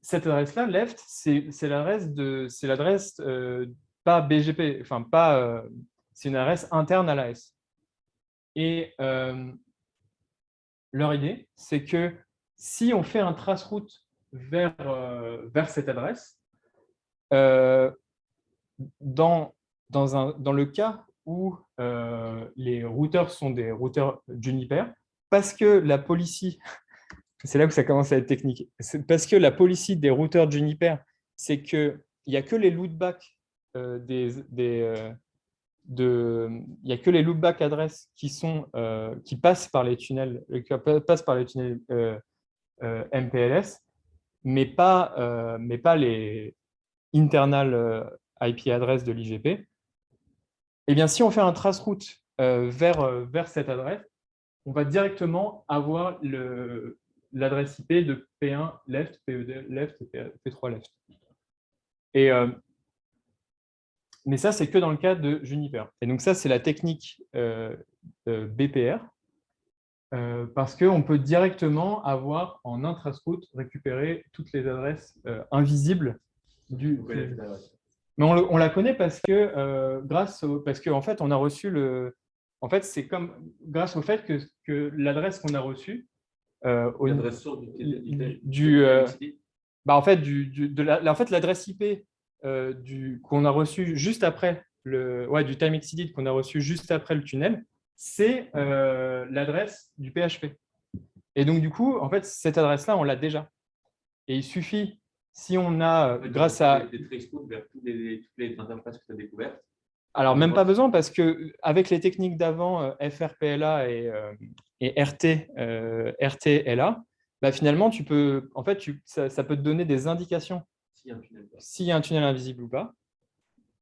cette adresse-là, left, c'est l'adresse pas BGP, enfin pas, c'est une adresse interne à l'AS. Et leur idée, c'est que si on fait un traceroute vers cette adresse, dans le cas où les routeurs sont des routeurs Juniper, parce que la policy, c'est là où ça commence à être technique, parce que la policy des routeurs Juniper, c'est qu'il n'y a que les loopbacks il n'y a que les loopback adresses qui passent par les tunnels, MPLS, mais pas les internal IP adresses de l'IGP. Eh bien, si on fait un traceroute vers cette adresse, on va directement avoir l'adresse IP de P1 left, PE2 left et P3 left. Mais ça, c'est que dans le cas de Juniper. Et donc ça, c'est la technique BPR, parce qu'on peut directement avoir en un traceroute récupérer toutes les adresses invisibles du. Mais on la connaît parce que parce qu'en fait, on a reçu En fait, c'est comme grâce au fait que l'adresse qu'on a reçue l'adresse source en fait, l'adresse IP qu'on a reçue juste après du time exceeded qu'on a reçu juste après le tunnel, c'est l'adresse du PHP. Et donc, du coup, en fait, cette adresse-là, on l'a déjà. Et il suffit, si on a, grâce à… Des traceroutes vers toutes les interfaces que tu as découvertes. Alors, même pas besoin, parce qu'avec les techniques d'avant, FRPLA et RTLA, bah, finalement, tu peux, en fait, ça peut te donner des indications s'il y a un tunnel invisible ou pas.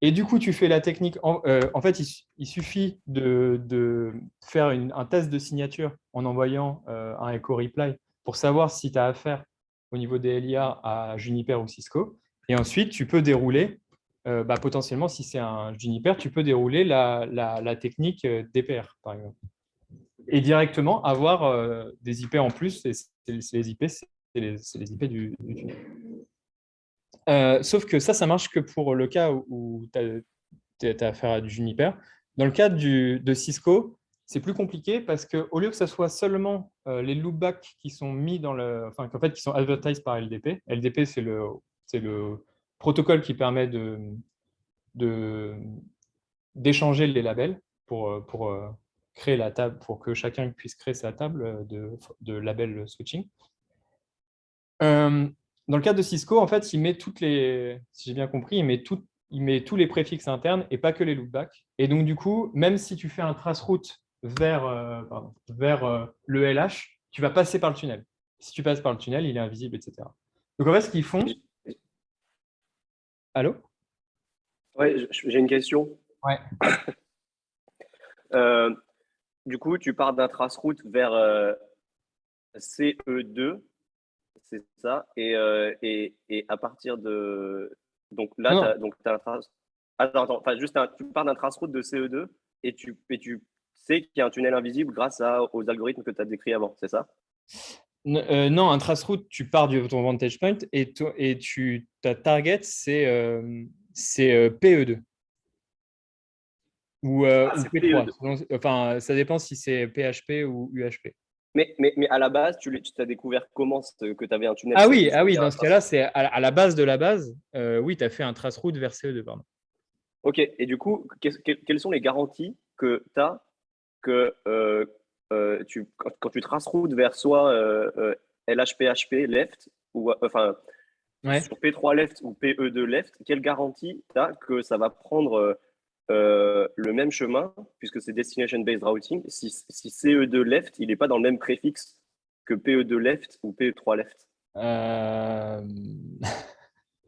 Et du coup, tu fais la technique. En fait, il suffit de faire un test de signature en envoyant un echo reply pour savoir si tu as affaire au niveau des LIA à Juniper ou Cisco. Et ensuite, tu peux dérouler, potentiellement, si c'est un Juniper, tu peux dérouler la technique DPR, par exemple. Et directement avoir des IP en plus. Et les IP, c'est les IP du tunnel. Sauf que ça marche que pour le cas où tu as affaire à du Juniper. Dans le cas de Cisco, c'est plus compliqué parce qu'au lieu que ce soit seulement les loopbacks qui sont mis qui sont advertised par LDP. LDP, c'est le protocole qui permet d'échanger les labels pour créer la table, pour que chacun puisse créer sa table de label switching. Dans le cas de Cisco, en fait, il met si j'ai bien compris, il met tous les préfixes internes et pas que les loopbacks. Et donc, du coup, même si tu fais un traceroute vers le LH, tu vas passer par le tunnel. Si tu passes par le tunnel, il est invisible, etc. Donc, en fait, ce qu'ils font… Allô? Ouais, j'ai une question. Ouais. Du coup, tu pars d'un traceroute vers CE2, c'est ça. Et à partir de… Donc là, tu as un trace… Attends, juste tu pars d'un traceroute de CE2 tu sais qu'il y a un tunnel invisible grâce aux algorithmes que tu as décrits avant, c'est ça? Non, un traceroute, tu pars de ton vantage point et ta target, c'est PE2 ou C'est P3. PE2. Enfin, ça dépend si c'est PHP ou UHP. Mais à la base, tu as découvert comment que tu avais un tunnel? Ah C'est oui, juste qu'il y a dans un ce cas-là, c'est à la base de la base. Oui, tu as fait un traceroute vers CE2, pardon. Ok, et du coup, quelles sont les garanties que tu as que quand tu traces route vers soit LHPHP left, ou Ouais. sur P3 left ou PE2 left, quelle garantie tu as que ça va prendre le même chemin, puisque c'est destination based routing, si CE2 left, il n'est pas dans le même préfixe que PE2 left ou PE3 left? Euh,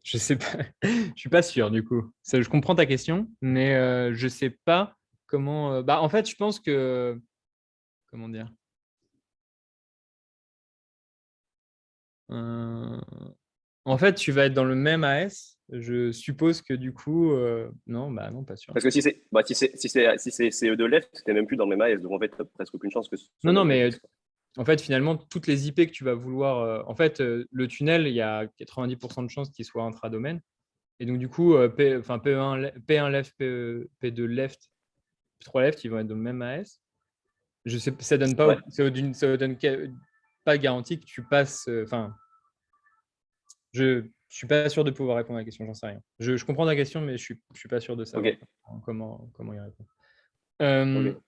Je sais pas, je suis pas sûr du coup. Je comprends ta question, mais je sais pas comment. Bah, en fait, je pense que comment dire. Euh, En fait, tu vas être dans le même AS. Je suppose que du coup, non, bah non, pas sûr. Parce que si c'est CE2 left, tu n'es même plus dans le même AS, donc en fait, tu n'as presque aucune chance que ce soit Non, le non, même mais préfixe. en fait, finalement, toutes les IP que tu vas vouloir. En fait, le tunnel, il y a 90% de chances qu'il soit intra-domaine. Et donc, du coup, P1 left, P2 left, P3 left, ils vont être dans le même AS. Je sais, ça donne pas, Ouais. ça donne pas garantie que tu passes. Enfin, je suis pas sûr de pouvoir répondre à la question. J'en sais rien. Je comprends ta question, mais je suis pas sûr de savoir Ok. comment y répondre. Ok.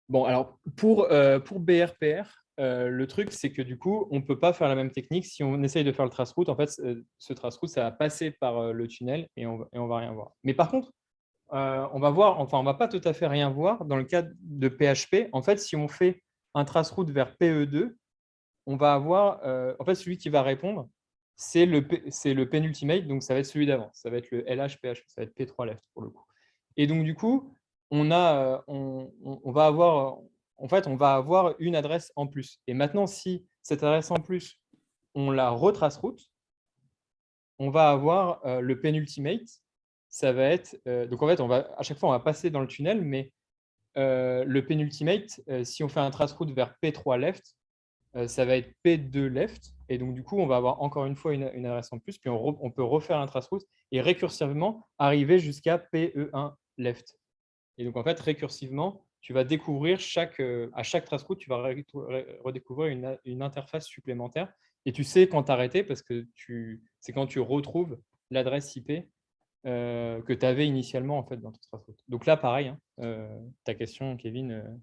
Bon, alors pour BRPR, le truc c'est que du coup, on peut pas faire la même technique si on essaye de faire le traceroute. En fait, ce traceroute, ça va passer par le tunnel et on va rien voir. Mais par contre, on va voir, enfin, on va pas tout à fait rien voir dans le cas de PHP. En fait, si on fait un traceroute vers PE2, on va avoir, en fait, celui qui va répondre, c'est le penultimate, donc ça va être celui d'avant, ça va être le LHPHP, ça va être P3 left pour le coup. Et donc du coup, on va avoir, en fait, on va avoir une adresse en plus. Et maintenant, si cette adresse en plus, on la retrace route, on va avoir le penultimate. Ça va être, donc en fait, à chaque fois, on va passer dans le tunnel, mais le penultimate, si on fait un trace route vers P3 left, ça va être P2 left. Et donc, du coup, on va avoir encore une fois une adresse en plus. Puis, on peut refaire un traceroute et récursivement arriver jusqu'à PE1 left. Et donc, en fait, récursivement, tu vas découvrir à chaque traceroute, tu vas redécouvrir une interface supplémentaire. Et tu sais quand t'arrêter parce que c'est quand tu retrouves l'adresse IP que tu avais initialement en fait, dans ton traceroute. Donc là, pareil, hein, ta question, Kevin,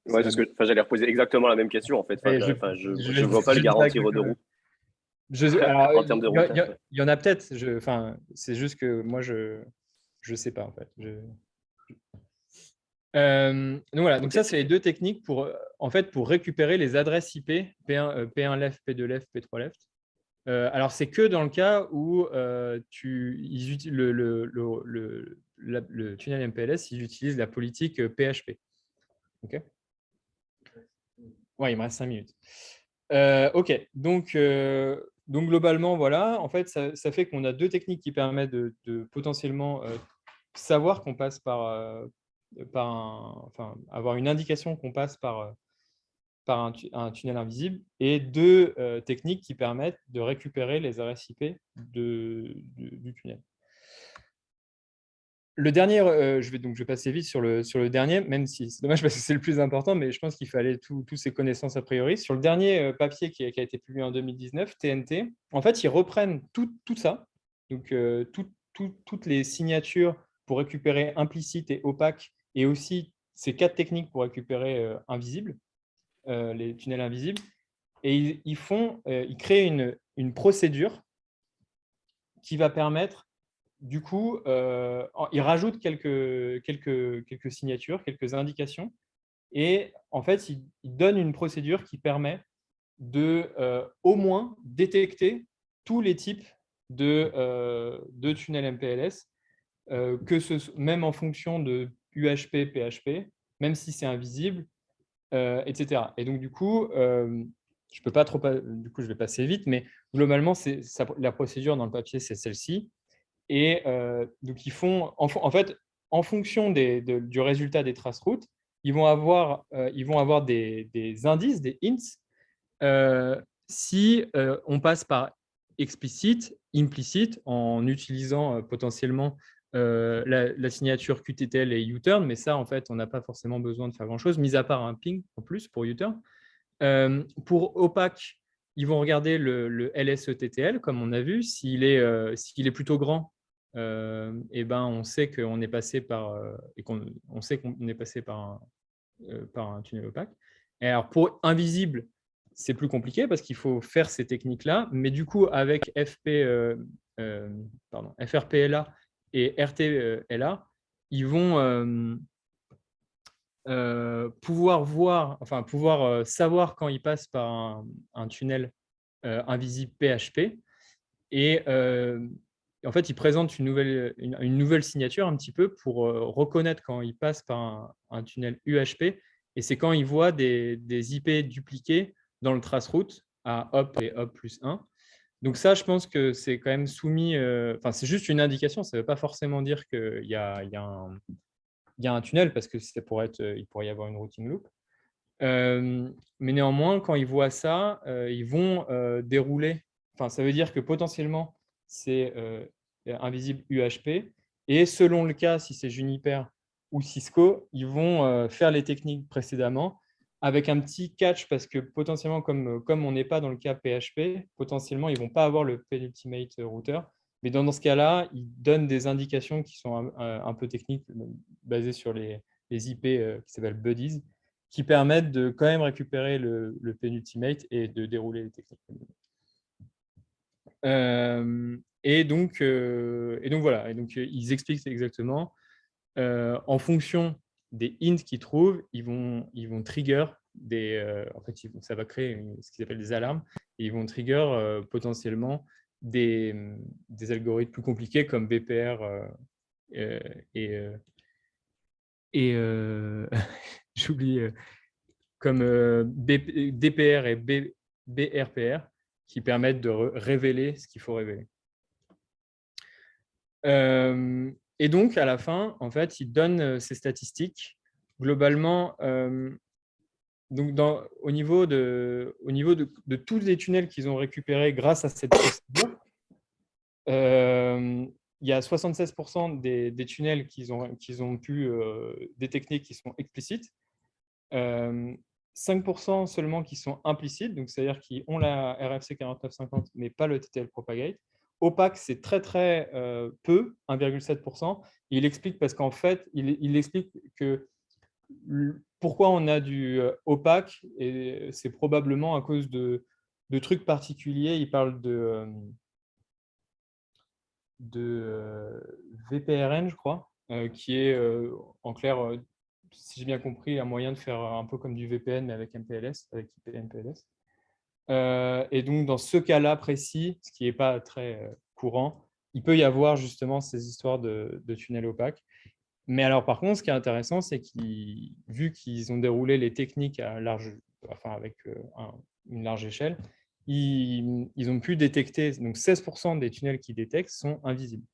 Ouais, j'allais reposer exactement la même question en fait. Je ne vois pas le je dis ça garantir de exactement. route Alors, en termes de routage. il y en a peut-être. C'est juste que moi, je sais pas en fait. Donc voilà. Donc Ok. ça, c'est les deux techniques pour récupérer les adresses IP P1 left, P2 left, P3 left. Alors c'est que dans le cas où ils utilisent le tunnel MPLS, ils utilisent la politique PHP. Ok. Ouais, il me reste 5 minutes. Ok, donc globalement, voilà, en fait, ça fait qu'on a deux techniques qui permettent de potentiellement savoir qu'on passe avoir une indication qu'on passe par un tunnel invisible, et deux techniques qui permettent de récupérer les adresses IP du tunnel. Le dernier, je vais passer vite sur le dernier, même si c'est dommage parce que c'est le plus important, mais je pense qu'il fallait toutes ces connaissances a priori. Sur le dernier papier qui a été publié en 2019, TNT, en fait, ils reprennent tout ça, donc toutes les signatures pour récupérer implicite et opaque, et aussi ces 4 techniques pour récupérer invisible, les tunnels invisibles, et ils créent une procédure qui va permettre. Du coup, il rajoute quelques signatures, quelques indications, et en fait, il donne une procédure qui permet de au moins détecter tous les types de tunnels MPLS, même en fonction de UHP, PHP, même si c'est invisible, etc. Et donc, du coup, je peux pas trop, du coup, je vais passer vite, mais globalement, la procédure dans le papier, c'est celle-ci. Et donc, en fait, en fonction du résultat des traceroutes, ils vont avoir des indices, des hints, si on passe par explicite, implicite, en utilisant potentiellement la signature QTTL et U-turn, mais ça, en fait, on n'a pas forcément besoin de faire grand-chose, mis à part un ping en plus pour U-turn. Pour opaque, ils vont regarder le LSETTL, comme on a vu. S'il est plutôt grand, on sait qu'on est passé par un tunnel opaque. Et alors, pour invisible, c'est plus compliqué parce qu'il faut faire ces techniques-là. Mais du coup, avec FRPLA et RTLA, ils vont pouvoir savoir quand ils passent par un tunnel invisible PHP. Et en fait, ils présentent une nouvelle signature un petit peu pour reconnaître quand ils passent par un tunnel UHP. Et c'est quand ils voient des IP dupliqués dans le traceroute à hop et hop plus 1. Donc ça, je pense que c'est quand même soumis… c'est juste une indication. Ça ne veut pas forcément dire qu'il y a un tunnel parce que il pourrait y avoir une routing loop. Mais néanmoins, quand ils voient ça, ils vont dérouler. Ça veut dire que potentiellement, c'est invisible UHP. Et selon le cas, si c'est Juniper ou Cisco, ils vont faire les techniques précédemment avec un petit catch parce que potentiellement, comme on n'est pas dans le cas PHP, potentiellement, ils ne vont pas avoir le penultimate router. Mais dans ce cas-là, ils donnent des indications qui sont un peu techniques basées sur les IP qui s'appellent buddies, qui permettent de quand même récupérer le penultimate et de dérouler les techniques. Et donc voilà. Et donc, ils expliquent exactement, en fonction des hints qu'ils trouvent, ils vont trigger en fait, ça va créer ce qu'ils appellent des alarmes, et ils vont trigger potentiellement des algorithmes plus compliqués comme BPR et j'oublie, comme DPR et BRPR, qui permettent de révéler ce qu'il faut révéler. Et donc, à la fin, en fait, ils donnent ces statistiques. Globalement, donc au niveau de tous les tunnels qu'ils ont récupérés grâce à cette procédure, il y a 76% des tunnels qu'ils ont pu détecter qui sont explicites, 5% seulement qui sont implicites, donc c'est-à-dire qui ont la RFC 4950 mais pas le TTL propagate. Opaque, c'est très très peu, 1,7%. Il explique parce qu'en fait, il explique que pourquoi on a du opaque, et c'est probablement à cause de trucs particuliers. Il parle de VPRN, je crois, qui est en clair, si j'ai bien compris, un moyen de faire un peu comme du VPN mais avec MPLS, avec IP MPLS. Et donc, dans ce cas-là précis, ce qui n'est pas très courant, il peut y avoir justement ces histoires de tunnels opaques. Mais alors, par contre, ce qui est intéressant, c'est vu qu'ils ont déroulé les techniques avec une large échelle, ils ont pu détecter, donc 16% des tunnels qu'ils détectent sont invisibles.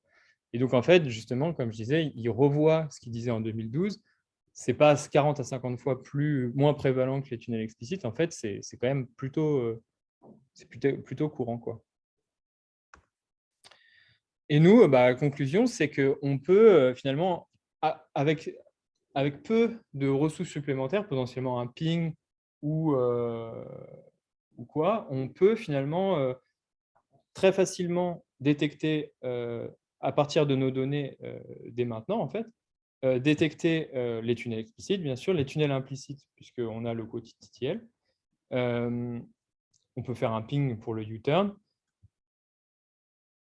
Et donc, en fait, justement, comme je disais, ils revoient ce qu'ils disaient en 2012. Ce n'est pas 40 à 50 fois moins prévalent que les tunnels explicites. En fait, c'est quand même plutôt courant, quoi. Et nous, la conclusion, c'est qu'on peut finalement, avec peu de ressources supplémentaires, potentiellement un ping ou quoi, on peut finalement très facilement détecter, à partir de nos données dès maintenant, en fait, détecter les tunnels explicites, bien sûr, les tunnels implicites, puisqu'on a le code TTL. On peut faire un ping pour le U-turn.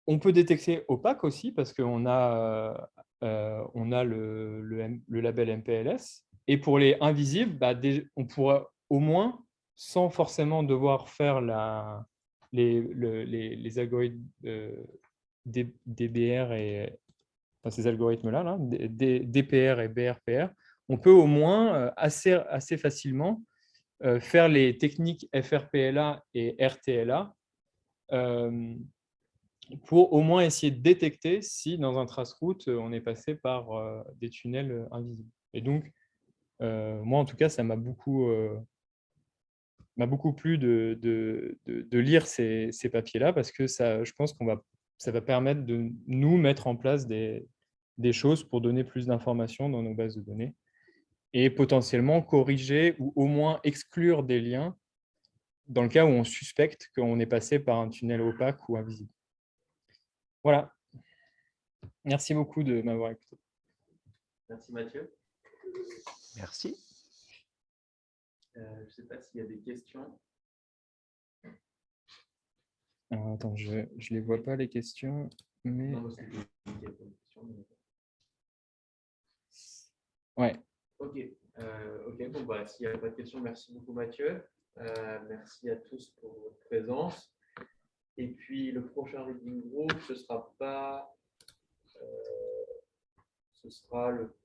On peut détecter opaque aussi, parce qu'on a, le label MPLS. Et pour les invisibles, on pourra au moins, sans forcément devoir faire les algorithmes DBR et ces algorithmes-là, DPR et BRPR, on peut au moins assez facilement faire les techniques FRPLA et RTLA pour au moins essayer de détecter si dans un trace-route, on est passé par des tunnels invisibles. Et donc, moi, en tout cas, ça m'a beaucoup plu de lire ces papiers-là parce que ça, je pense ça va permettre de nous mettre en place des choses pour donner plus d'informations dans nos bases de données et potentiellement corriger ou au moins exclure des liens dans le cas où on suspecte qu'on est passé par un tunnel opaque ou invisible. Voilà. Merci beaucoup de m'avoir écouté. Merci Mathieu. Merci. Je ne sais pas s'il y a des questions. Alors, attends, je ne les vois pas, les questions. Mais... Non, parce que il y a pas de questions, mais- Ouais. Ok, bon, bah, s'il n'y a pas de questions, merci beaucoup Mathieu. Merci à tous pour votre présence. Et puis le prochain reading group, ce sera pas. Ce sera le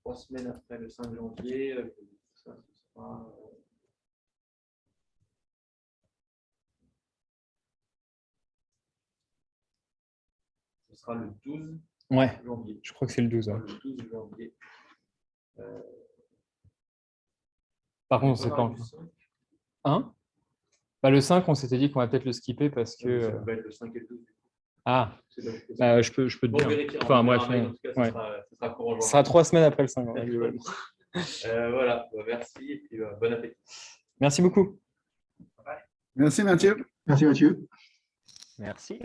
3 semaines après le 5 janvier. Ça, ce sera, ce sera le 12 Ouais, janvier. je crois que c'est le 12. Ce Ouais. sera le 12 janvier. Par contre, on ne sait pas encore. Hein? Bah, le 5, on s'était dit qu'on va peut-être le skipper parce que... Ça va être le 5 et le 12. Ah, C'est là où je bah, je peux te Bon, dire. vérifier, Enfin, on bref, verra, mais en tout cas, ouais. ça sera courant Ce sera 3 semaines après le 5. Voilà, bah, merci et puis bon appétit. Merci beaucoup. Merci Mathieu. Merci Mathieu. Merci.